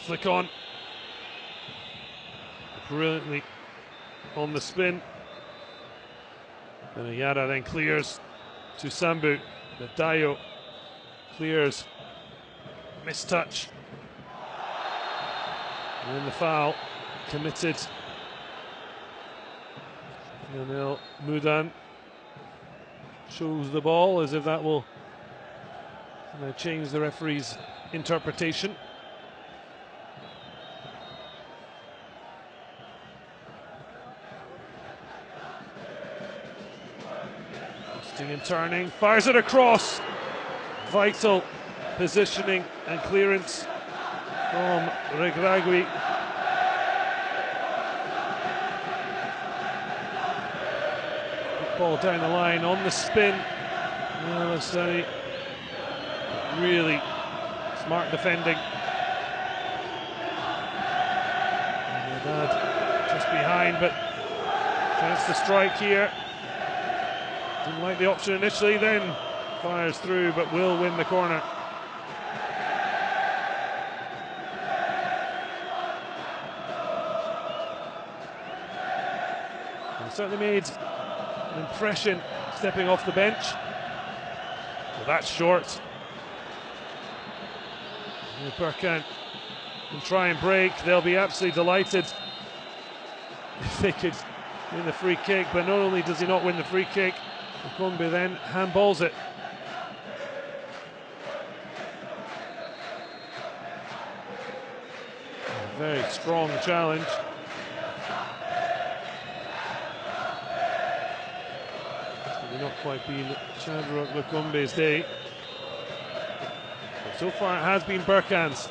Flick on. Brilliantly on the spin. Vanayara then clears to Sambu. But Dayo clears. Mistouch. And then the foul committed. Lionel Mudan shows the ball as if that will change the referee's interpretation. And turning, fires it across. Vital positioning and clearance from Regragui. Ball down the line on the spin. Really smart defending. Wydad just behind, but chance to strike here. Didn't like the option initially, then fires through, but will win the corner. And certainly made an impression stepping off the bench. Well, that's short. Berkane can try and break. They'll be absolutely delighted if they could win the free kick, but not only does he not win the free kick, Kombe then handballs it. A very strong challenge. It's not quite been Chandra Lukombe's day. But so far it has been Berkane's.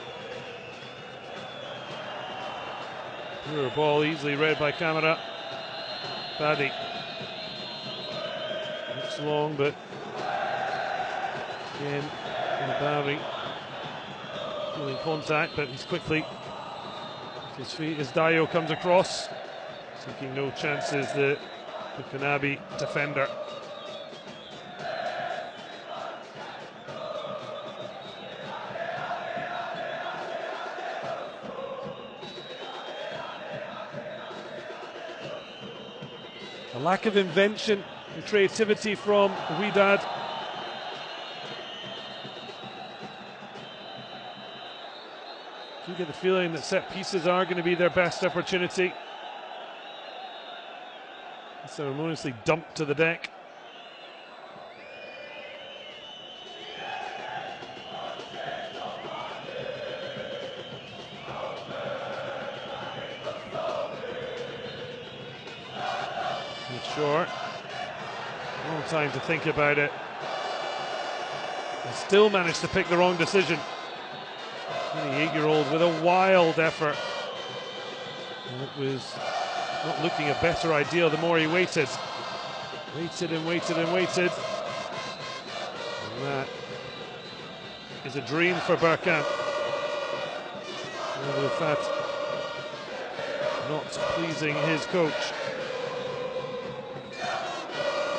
Poor ball, easily read by Camara. Paddy. Looks long, but again, Barry feeling contact, but he's quickly off his feet as Dayo comes across, taking no chances, the Kanabi defender. A lack of invention and creativity from Wydad. You get the feeling that set pieces are going to be their best opportunity. Ceremoniously dumped to the deck. Short. Long time to think about it. And still managed to pick the wrong decision. 28-year-old with a wild effort. And it was not looking a better idea the more he waited. Waited and waited and waited. And that is a dream for Berkane. With that not pleasing his coach.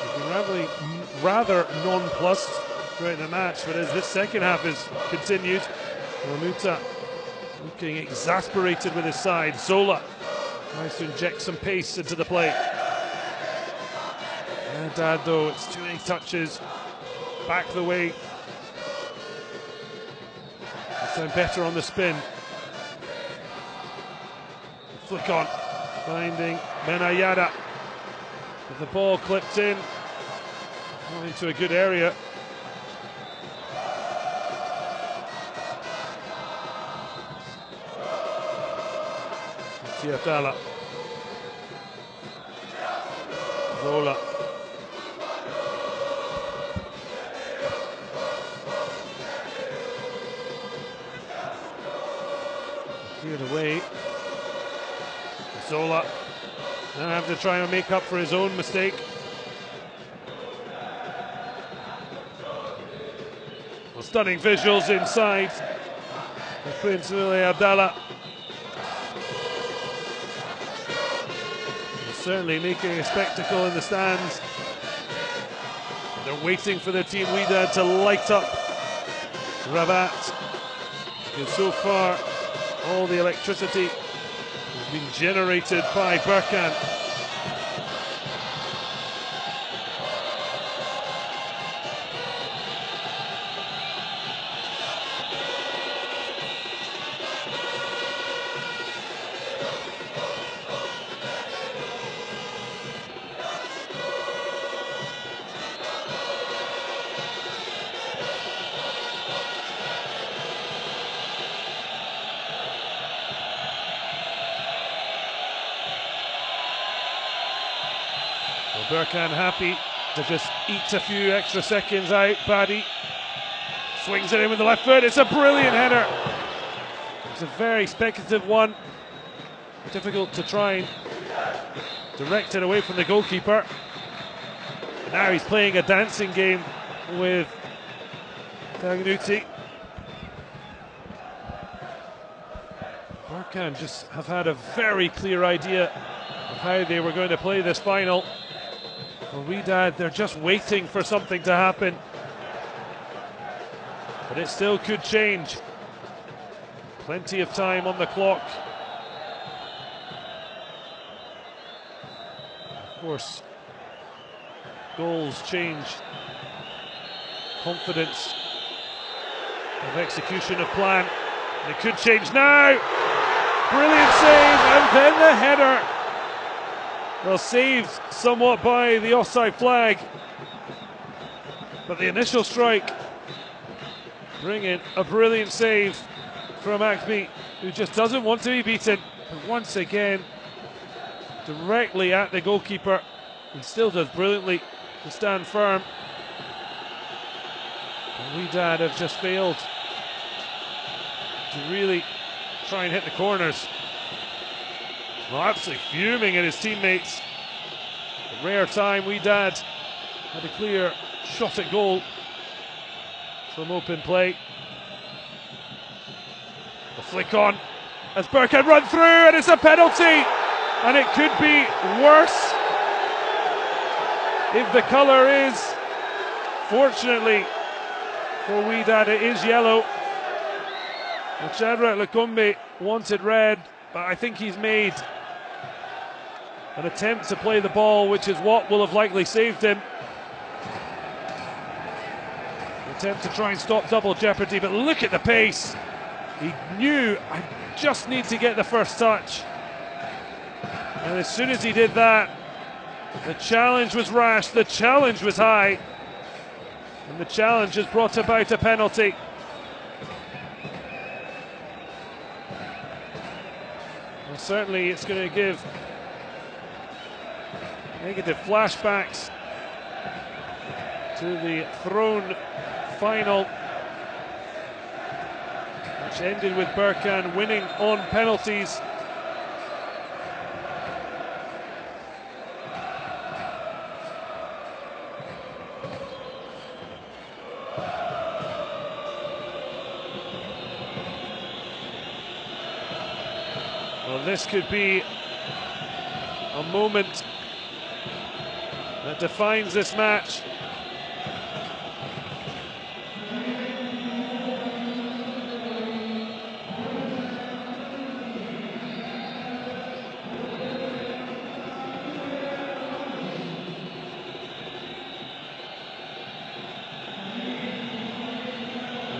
He's been rather nonplussed throughout the match, but as this second half has continued, Ramuta looking exasperated with his side. Zola tries to inject some pace into the play. Wydad, though, it's too many touches. Back the way. This time better on the spin. Flick on, finding Benayada. With the ball clipped in. Not into a good area. Tiatala. Zola. Cleared away. Zola now have to try and make up for his own mistake. Well, stunning visuals inside. Prince Uli Abdallah. Certainly making a spectacle in the stands. They're waiting for their team Wydad to light up Rabat. Because so far, all the electricity has been generated by Berkane. Berkane happy to just eat a few extra seconds out. Paddy swings it in with the left foot. It's a brilliant header. It's a very speculative one. Difficult to try and direct it away from the goalkeeper. Now he's playing a dancing game with Tagnuti. Berkane just have had a very clear idea of how they were going to play this final. For Wydad, they're just waiting for something to happen. But it still could change. Plenty of time on the clock. Of course, goals change confidence of execution of plan. And it could change now. Brilliant save, and then the header. Well, saved somewhat by the offside flag, but the initial strike bringing a brilliant save from Akbi, who just doesn't want to be beaten. But once again, directly at the goalkeeper, he still does brilliantly to stand firm. And Wydad have just failed to really try and hit the corners. Well, absolutely fuming at his teammates. A rare time Wydad had a clear shot at goal from open play. The flick on as Berkane run through, and it's a penalty, and it could be worse if the colour is, fortunately for Wydad, it is yellow. Shadrach Lukumbi wanted red, but I think he's made an attempt to play the ball, which is what will have likely saved him. An attempt to try and stop double jeopardy, but look at the pace. He knew, I just need to get the first touch. And as soon as he did that, the challenge was rash, the challenge was high, and the challenge has brought about a penalty. Well, certainly it's going to give negative flashbacks to the thrown final, which ended with Berkane winning on penalties. this could be a moment that defines this match.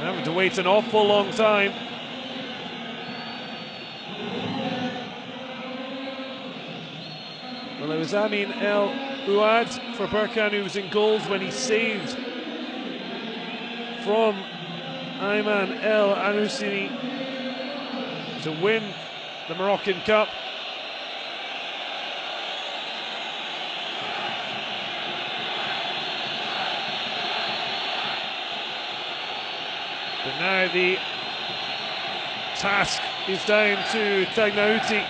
Having to wait an awful long time. Well, it was Amin El Ouad for Berkane who was in goals when he saved from Ayman El Anousini to win the Moroccan Cup. But now the task is down to Tagnauti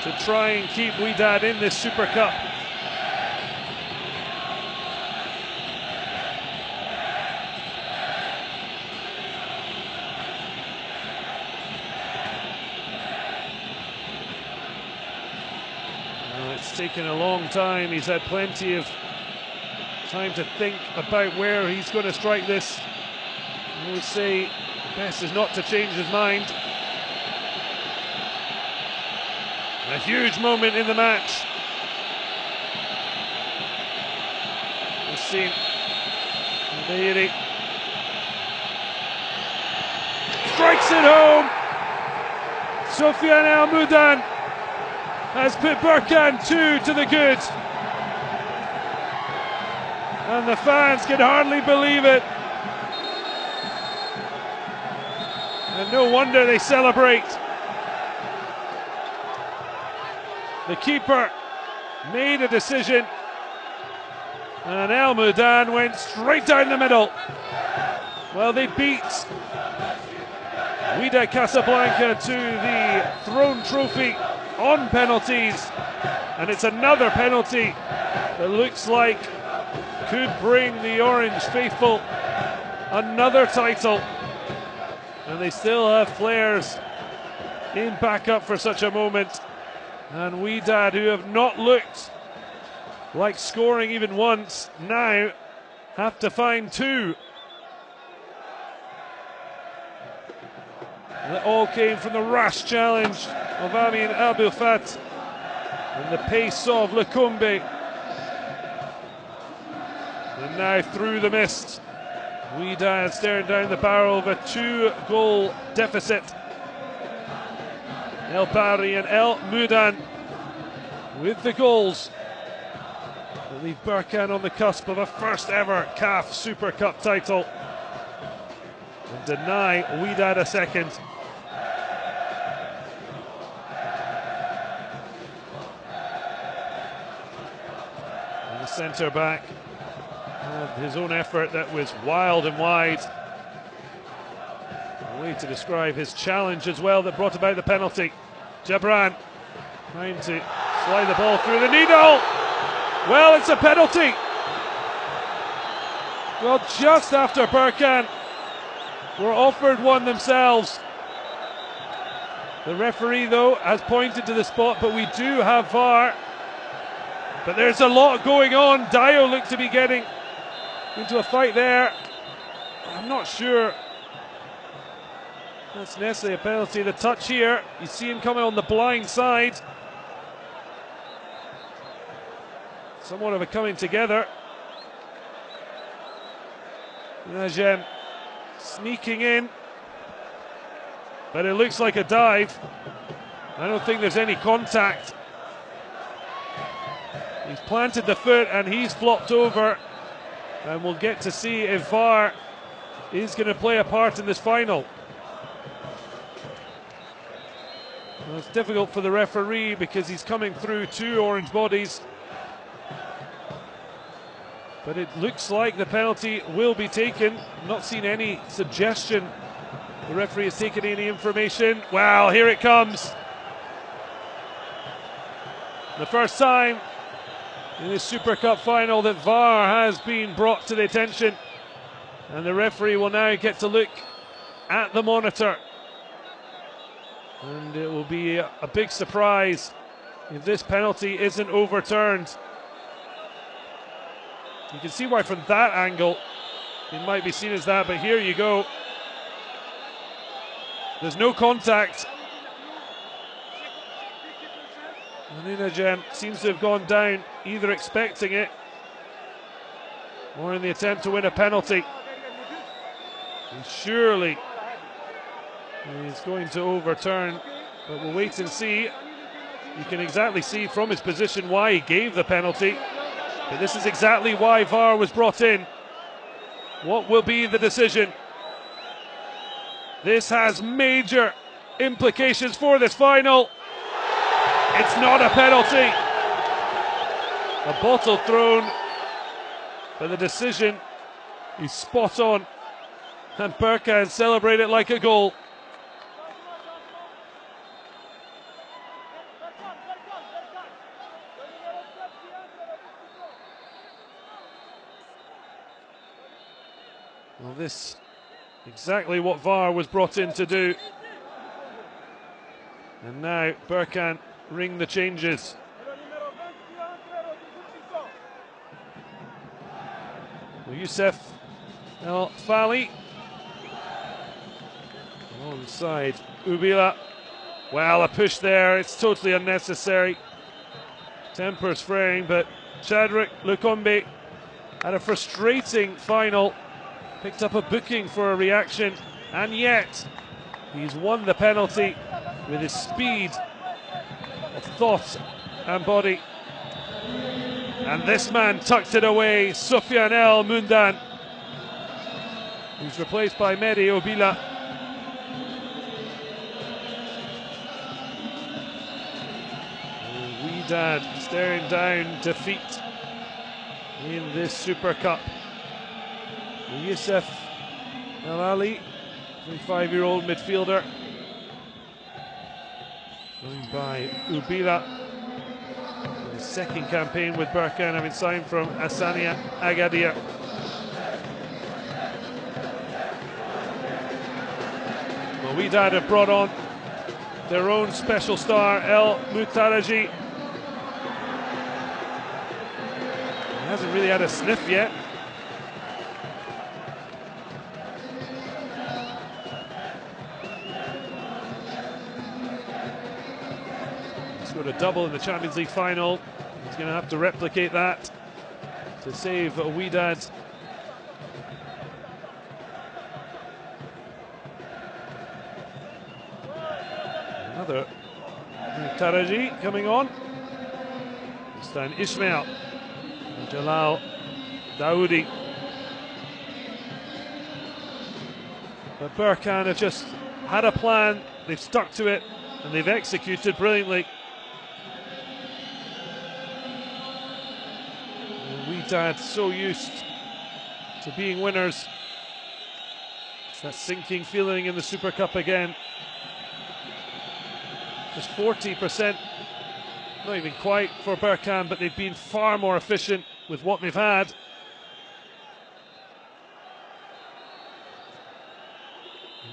to try and keep Wydad in this Super Cup. Well, it's taken a long time. He's had plenty of time to think about where he's going to strike this. I always say the best is not to change his mind. A huge moment in the match. We've seen Bahiri strikes it home. Sofiane El Moudan has put Berkane 2 to the good. And the fans can hardly believe it. And no wonder they celebrate. The keeper made a decision, and El Moudan went straight down the middle. Well, they beat Wydad Casablanca to the Throne Trophy on penalties, and it's another penalty that looks like could bring the Orange faithful another title, and they still have players in backup for such a moment. And Wydad, who have not looked like scoring even once, now have to find 2. And it all came from the rash challenge of Amin Abou Fat and the pace of Lekumbe. And now through the mist, Wydad staring down the barrel of a 2-goal deficit. El Bari and El Moudan with the goals that leave Berkane on the cusp of a first ever CAF Super Cup title and deny Wydad a second. And the centre back had his own effort that was wild and wide. A way to describe his challenge as well that brought about the penalty. Jabran trying to slide the ball through the needle. Well, it's a penalty. Well, just after Berkane were offered one themselves. The referee, though, has pointed to the spot, but we do have VAR. But there's a lot going on. Dio looked to be getting into a fight there. I'm not sure that's necessarily a penalty. The touch here, you see him coming on the blind side. Somewhat of a coming together. Najem sneaking in, but it looks like a dive. I don't think there's any contact. He's planted the foot and he's flopped over, and we'll get to see if VAR is going to play a part in this final. Well, it's difficult for the referee because he's coming through 2 orange bodies. But it looks like the penalty will be taken. Not seen any suggestion the referee has taken any information. Well, here it comes. The first time in this Super Cup final that VAR has been brought to the attention. And the referee will now get to look at the monitor. And it will be a big surprise if this penalty isn't overturned. You can see why from that angle it might be seen as that, but here you go. There's no contact. And Inagen seems to have gone down, either expecting it or in the attempt to win a penalty. And surely he's going to overturn, but we'll wait and see. You can exactly see from his position why he gave the penalty. But this is exactly why VAR was brought in. What will be the decision? This has major implications for this final. It's not a penalty. A bottle thrown, but the decision is spot on. And Berkane celebrate it like a goal. Well, this exactly what VAR was brought in to do. And now Berkane ring the changes. Well, Youssef El Fali alongside Ubila. Well, a push there, it's totally unnecessary. Temper's fraying, but Chadrick Lukombe had a frustrating final. Picked up a booking for a reaction, and yet he's won the penalty with his speed of thought and body. And this man tucked it away, Soufiane El Moundan, who's replaced by Mehdi Obila. Wydad staring down defeat in this Super Cup. Youssef El Ali, 25-year-old midfielder, joined by Ubila, his second campaign with Berkane, having signed from Hassania Agadir. Well, Wydad have brought on their own special star, El Muhtaraji. He hasn't really had a sniff yet. Scored a double in the Champions League final. He's going to have to replicate that to save Wydad. Another Taraji coming on. This time Ismail Jalal Daoudi. But Berkane have just had a plan, they've stuck to it, and they've executed brilliantly. Wydad so used to being winners. It's that sinking feeling in the Super Cup again. Just 40%, not even quite for Berkane, but they've been far more efficient with what they've had.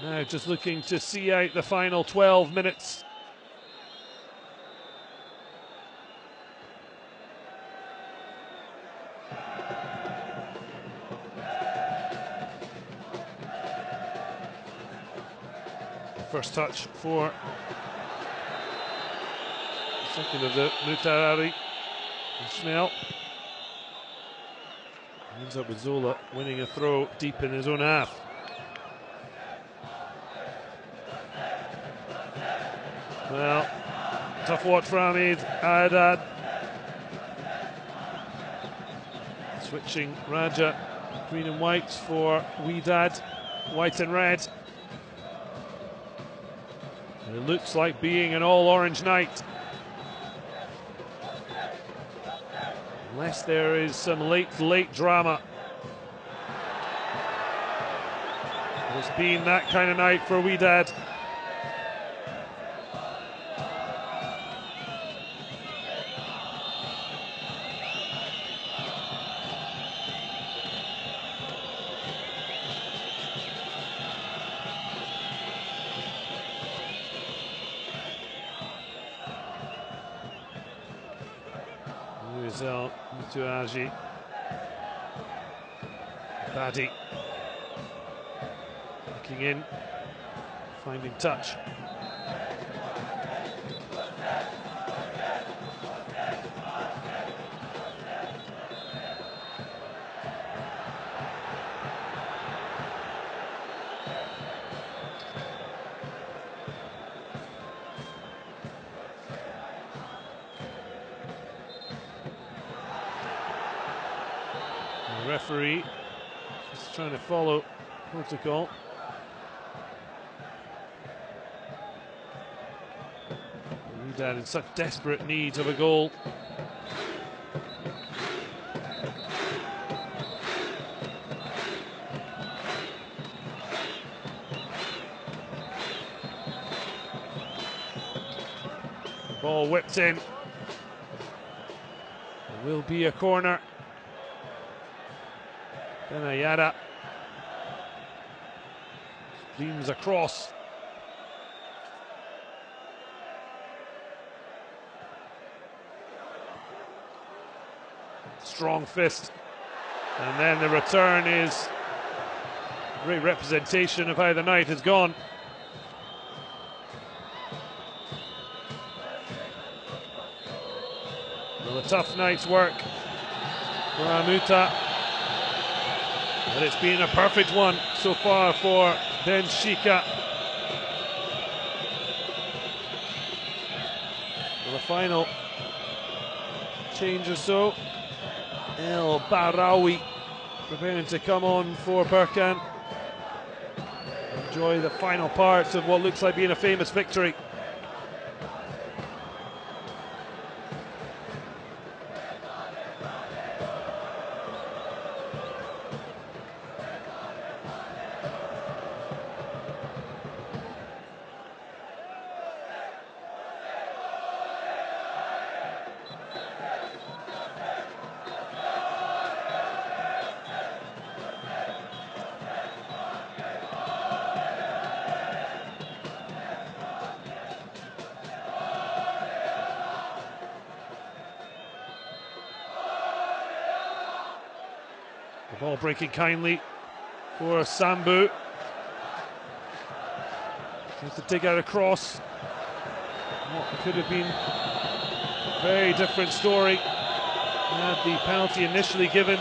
Now just looking to see out the final 12 minutes. First touch for the second of the Mutarari. Ismail ends up with Zola winning a throw deep in his own half. Well, tough watch for Ahmed Haddad. Switching Raja, green and white for Wydad, white and red. And it looks like being an all-orange night. Unless there is some late drama. It's been that kind of night for Wydad. El Mutuaji. Badi looking in, finding touch. The referee just trying to follow protocol. Wydad in such desperate need of a goal. The ball whipped in. It will be a corner. Benayada beams across. Strong fist, and then the return is a great representation of how the night has gone. Well, a tough night's work for Amuta, but it's been a perfect one so far for Benfica. For the final change or so, El Barawi preparing to come on for Berkane. Enjoy the final parts of what looks like being a famous victory. The ball breaking kindly for Sambu. Tries to dig out a cross. What could have been a very different story had the penalty initially given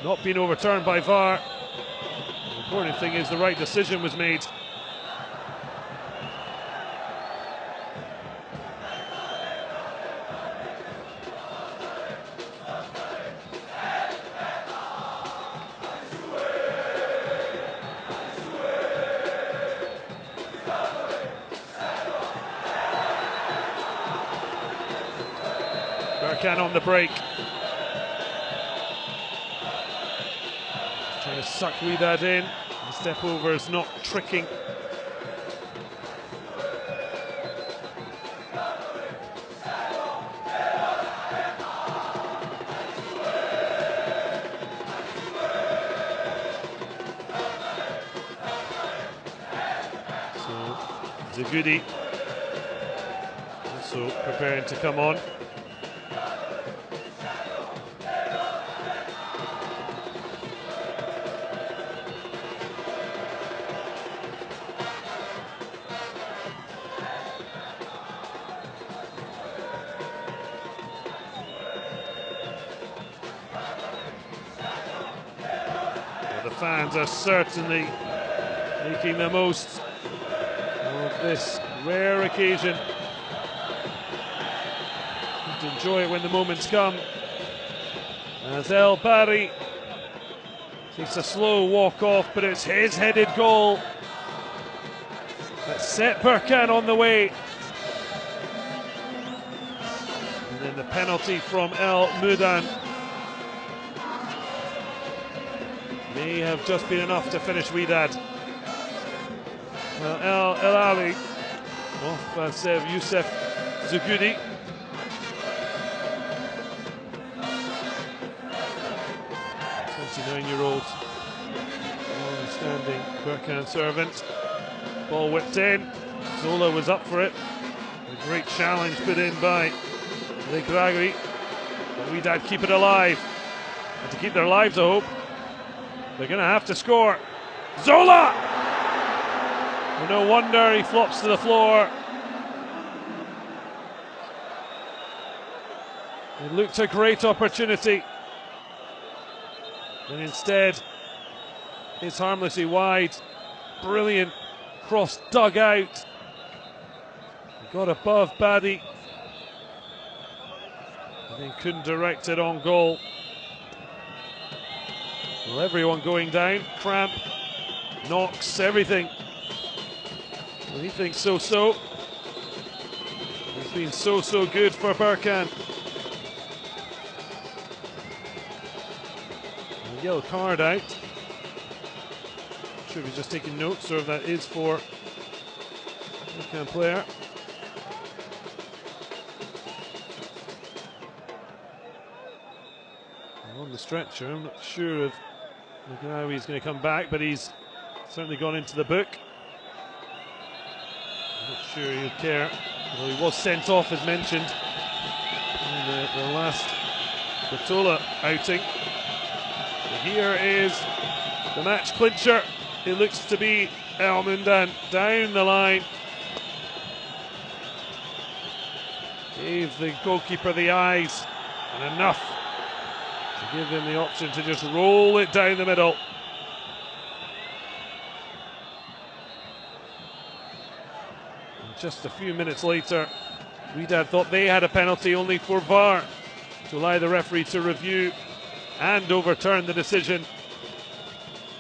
not been overturned by VAR. The important thing is the right decision was made. Berkane on the break. Trying to suck Wydad in. The step over is not tricking. So Zagudi also preparing to come on. The fans are certainly making the most of this rare occasion. To enjoy it when the moments come. As El Bari takes a slow walk off, but it's his headed goal that set Berkane on the way. And then the penalty from El Mudan may have just been enough to finish Wydad. Well, El Ali off Youssef Zagudi. The 29-year-old long-standing Berkane servant. Ball whipped in. Zola was up for it. A great challenge put in by Legragui. Wydad keep it alive. And to keep their lives, I hope, they're going to have to score. Zola! And no wonder he flops to the floor. It looked a great opportunity. And instead, it's harmlessly wide. Brilliant cross dug out. He got above Baddy. And then couldn't direct it on goal. Well, everyone going down. Cramp, Knox, everything. Well, he thinks so-so. It's been so good for Berkane. A yellow card out. Not sure if he's just taking notes or if that is for Berkane player. On the stretcher, I'm not sure if Maghraoui going to come back, but he's certainly gone into the book. I'm not sure he'll care, although he was sent off as mentioned in the last Batola outing. So here is the match clincher. It looks to be El Mundan down the line. Gave the goalkeeper the eyes, and enough to give him the option to just roll it down the middle. And just a few minutes later, Wydad thought they had a penalty, only for VAR to allow the referee to review and overturn the decision.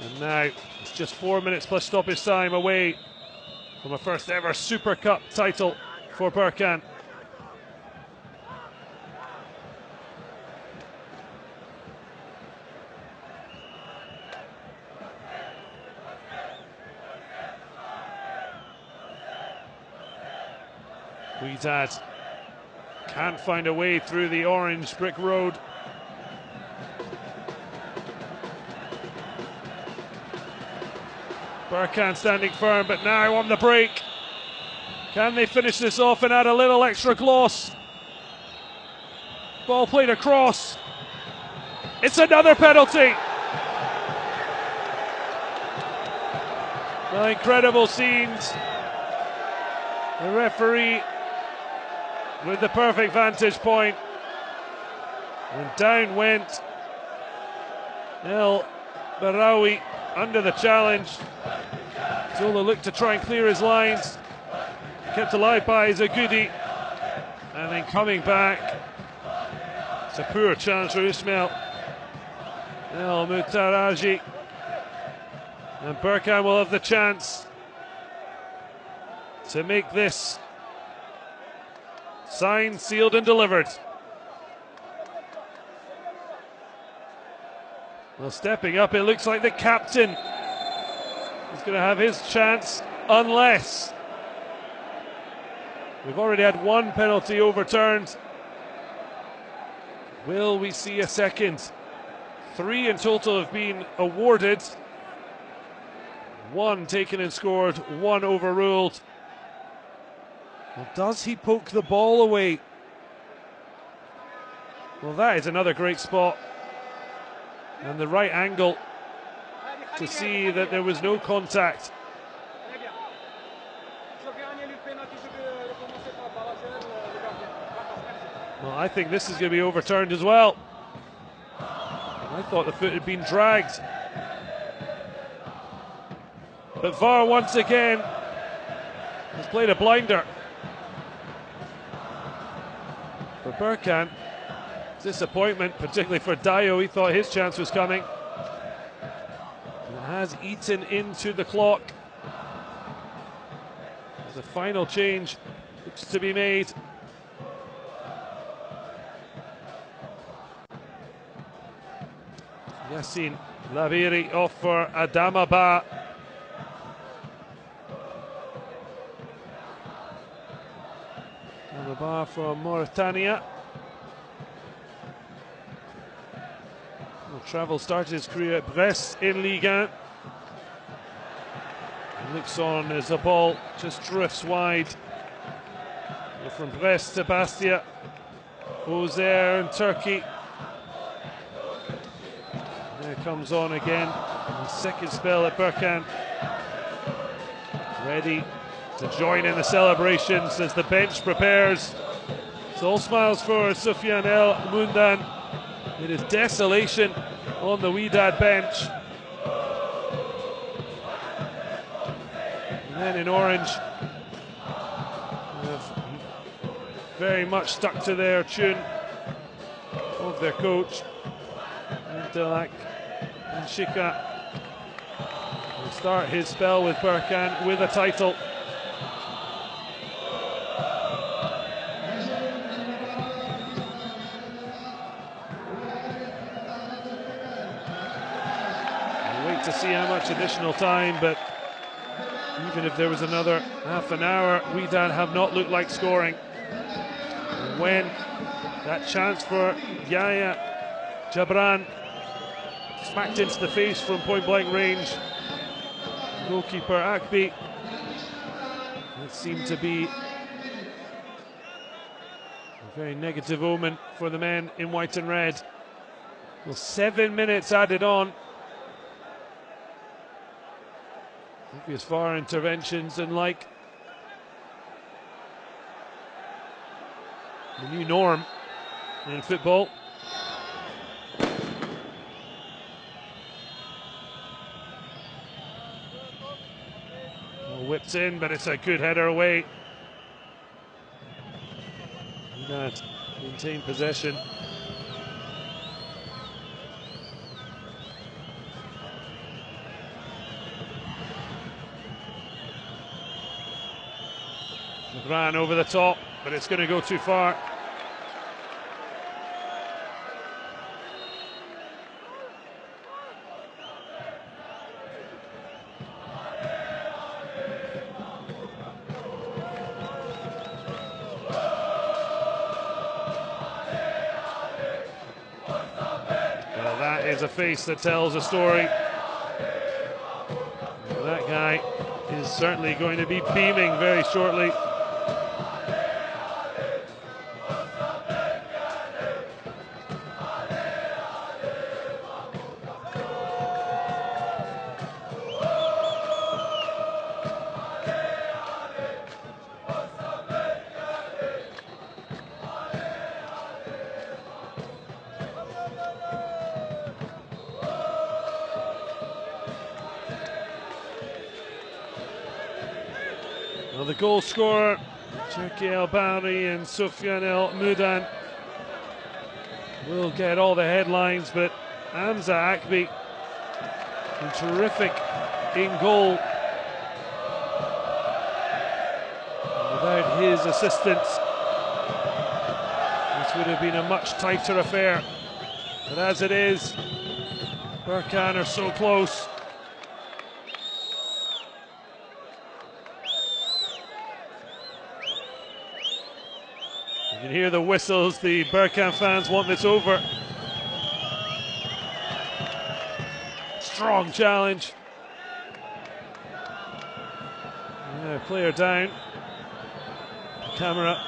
And now it's just 4 minutes plus stoppage time away from a first ever Super Cup title for Berkane. Wydad can't find a way through the orange brick road. Berkane standing firm, but now on the break. Can they finish this off and add a little extra gloss? Ball played across. It's another penalty. Well, incredible scenes. The referee with the perfect vantage point. And down went El Berkane under the challenge. Zola looked to try and clear his lines. Kept alive by Zagoudi. And then coming back. It's a poor challenge for Ismail El Muhtaraji. And Berkane will have the chance to make this signed, sealed and delivered. Well, stepping up, it looks like the captain is going to have his chance, unless we've already had one penalty overturned. Will we see a second? 3 in total have been awarded. 1 taken and scored, 1 overruled. Well, does he poke the ball away? Well, that is another great spot. And the right angle to see that there was no contact. Well, I think this is going to be overturned as well. I thought the foot had been dragged. But VAR once again has played a blinder. For Berkane, disappointment, particularly for Dio. He thought his chance was coming. And has eaten into the clock. The final change looks to be made. Yassine Labiri off for Adama Ba. Adama Ba from Mauritania. Travel started his career at Brest in Ligue 1. Looks on as the ball just drifts wide. From Brest to Bastia. Auxerre in Turkey. There comes on again. His second spell at Berkane. Ready to join in the celebrations as the bench prepares. It's all smiles for Soufiane El Moundan. It is desolation on the Wydad bench. And then in orange, very much stuck to their tune of their coach. Abdelak and Shika will start his spell with Berkane with a title. We'll wait to see how much additional time, but even if there was another half an hour, Wydad have not looked like scoring. And when that chance for Yahya Jabran smacked into the face from point blank range, goalkeeper Akbi, it seemed to be a very negative omen for the men in white and red. Well, 7 minutes added on. Previous VAR interventions and like the new norm in football. Well, whipped in, but it's a good header away. Wydad maintain possession. Ran over the top, but it's going to go too far. Well, that is a face that tells a story. Well, that guy is certainly going to be beaming very shortly. Well, the goal scorer, Cherki El Bari and Soufiane El Moundan, will get all the headlines, but Hamza Akbi, terrific in goal. Without his assistance, this would have been a much tighter affair. But as it is, Berkane are so close. You can hear the whistles. The Berkane fans want this over. Strong challenge. Yeah, player down. Camera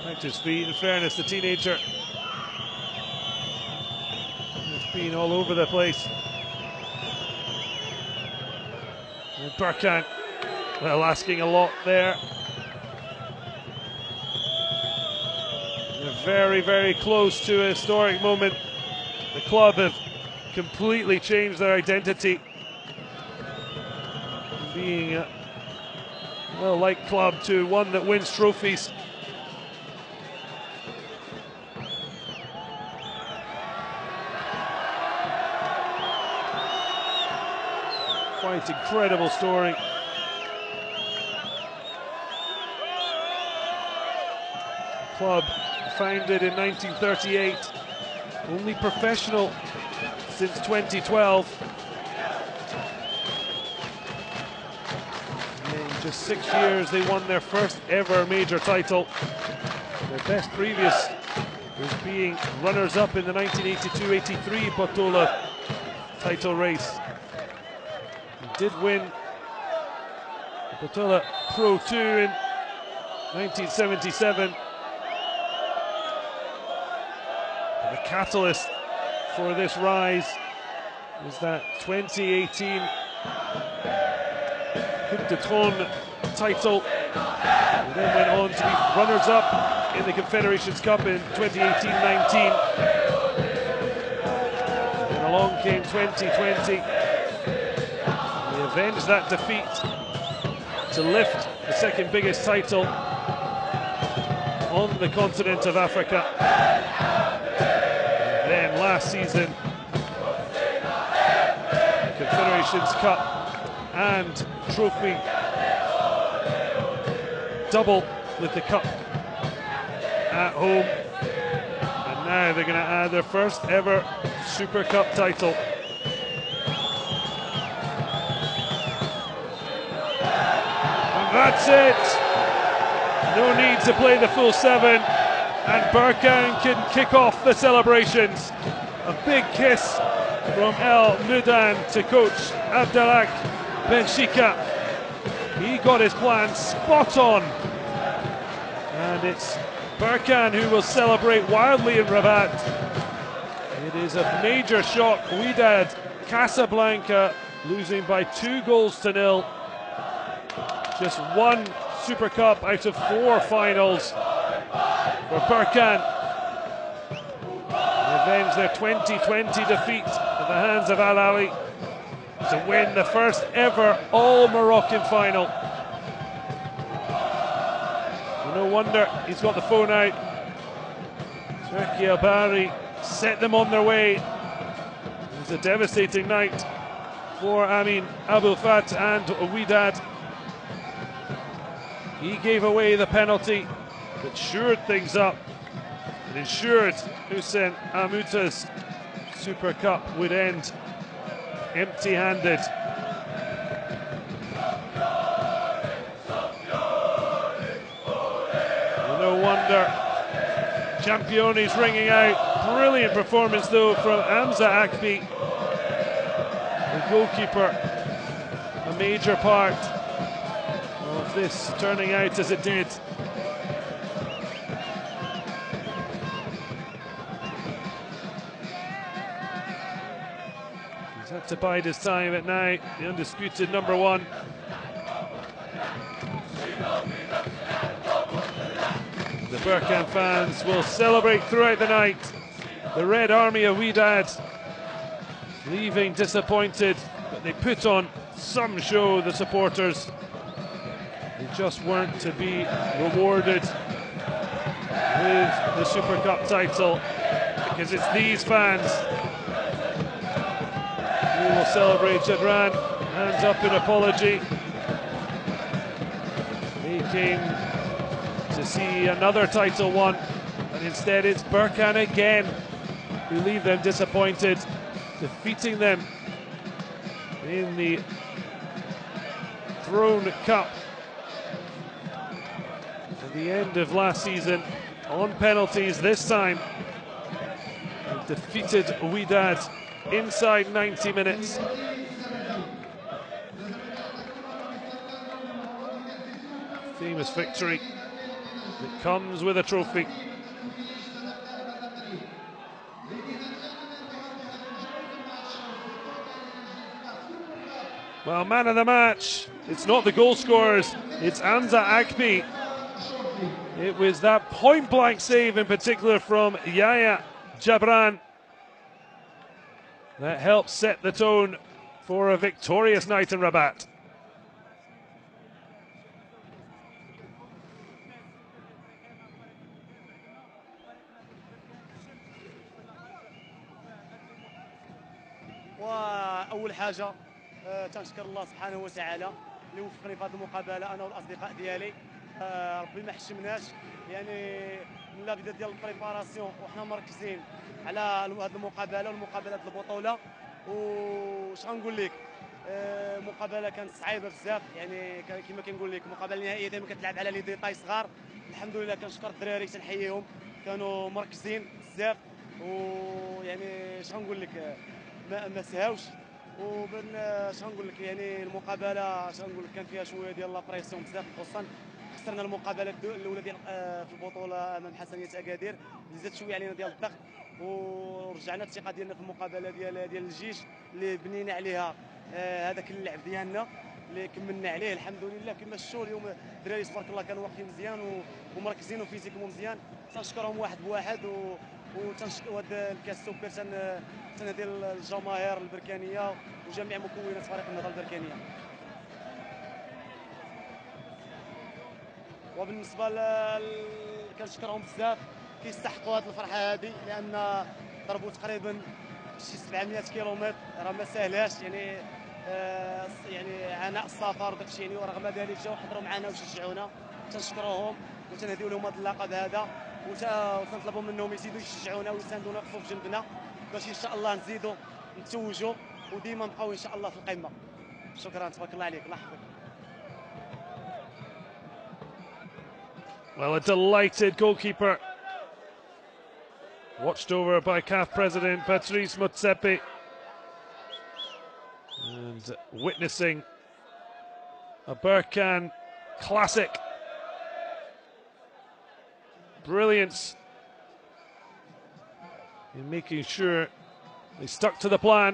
back to his feet. In fairness, the teenager has been all over the place. And Berkane, well, asking a lot there. They're very, very close to a historic moment. The club have completely changed their identity, being a well-liked club to one that wins trophies. Quite incredible story. Club founded in 1938, only professional since 2012. In just 6 years, they won their first ever major title. Their best previous was being runners-up in the 1982-83 Botola title race. They did win the Botola Pro 2 in 1977. The catalyst for this rise was that 2018 Coupe de Trône title. And then went on to be runners-up in the Confederations Cup in 2018-19. Then along came 2020. They avenged that defeat to lift the second biggest title on the continent of Africa. And then last season, Confederations Cup and trophy double with the cup at home, and now they're going to add their first ever Super Cup title. And that's it. No need to play the full 7, and Berkane can kick off the celebrations. A big kiss from El Mudan to coach Abdelak Benshika. He got his plan spot on, and it's Berkane who will celebrate wildly in Rabat. It is a major shock. Wydad Casablanca losing by 2-0. Just one Super Cup out of 4 finals for Berkane. They avenge their 2020 defeat at the hands of Al Ahly to win the first ever all-Moroccan final. No wonder he's got the phone out. Turki Abari set them on their way. It was a devastating night for Amin Abou Fat and Wydad. He gave away the penalty that shored things up and ensured Hussein Amouta's Super Cup would end empty-handed. No wonder Champione's ringing out. Brilliant performance though from Hamza Akbi, the goalkeeper. A major part of this turning out as it did. He's had to bide his time at now, the undisputed number 1. The Berkane fans will celebrate throughout the night. The Red Army of Wydad leaving disappointed, but they put on some show, the supporters. They just weren't to be rewarded with the Super Cup title, because it's these fans who will celebrate. Jadran hands up in apology. They came to see another title won, and instead it's Berkane again who leave them disappointed, defeating them in the Throne Cup at the end of last season on penalties. This time they defeated Wydad inside 90 minutes. Famous victory that comes with a trophy. Well, man of the match, it's not the goal scorers, it's Hamza Akbi. It was that point-blank save in particular from Yahya Jabran that helped set the tone for a victorious night in Rabat. واول حاجه تنشكر الله سبحانه وتعالى اللي وفقني في هذه المقابله انا والاصدقاء ديالي. ربي ما حشمناش، يعني من لا بدا ديال البريباراسيون وحنا مركزين على هذه المقابله والمقابلات البطوله. واش غنقول لك، مقابله كانت صعيبه بزاف، يعني كما كنقول لك مقابله نهائيه دائما كتلعب على لي ديتاي صغار. الحمد لله كنشكر الدراري تنحييهم، كانوا مركزين بزاف، ويعني اش غنقول لك ما سهاوش. وبن اش غنقول لك، يعني المقابله اش غنقول لك كان فيها شويه ديال لا بريسيون بزاف، خصوصا خسرنا المقابله الاولى ديال في البطوله امام حسنيه اكادير، اللي زاد شويه علينا ديال الضغط، ورجعنا الثقه ديالنا في المقابله ديال الجيش اللي بنينا عليها هذاك اللعب ديالنا اللي كملنا عليه الحمد لله. كما شفتوا اليوم الدراري تبارك الله كانوا واقفين مزيان ومركزين وفيزيكمون مزيان، تنشكرهم واحد بواحد. وهذا الكاس سوبر تنهدي الجماهير البركانيه وجميع مكونات فريق النهضه البركانيه. وبالنسبه كنشكرهم بزاف، كيستحقوا هذه الفرحه هذه، لان ضربوا تقريبا شي 700 كيلومتر، راه ما ساهلاش يعني. يعني عناء السفر وداك الشيء يعني، ورغم ذلك جاو حضروا معنا وشجعونا، تنشكروهم وتنهديو لهم هذا اللقب هذا، وتنطلبوا منهم يزيدوا يشجعونا ويساندونا ويقفوا في جنبنا باش ان شاء الله نزيدوا نتوجوا وديما نبقاو ان شاء الله في القمه. شكرا، تبارك الله عليك، الله يحفظك. Well, a delighted goalkeeper, watched over by CAF President Patrice Motsepe, and witnessing a Berkane classic. Brilliance in making sure they stuck to the plan.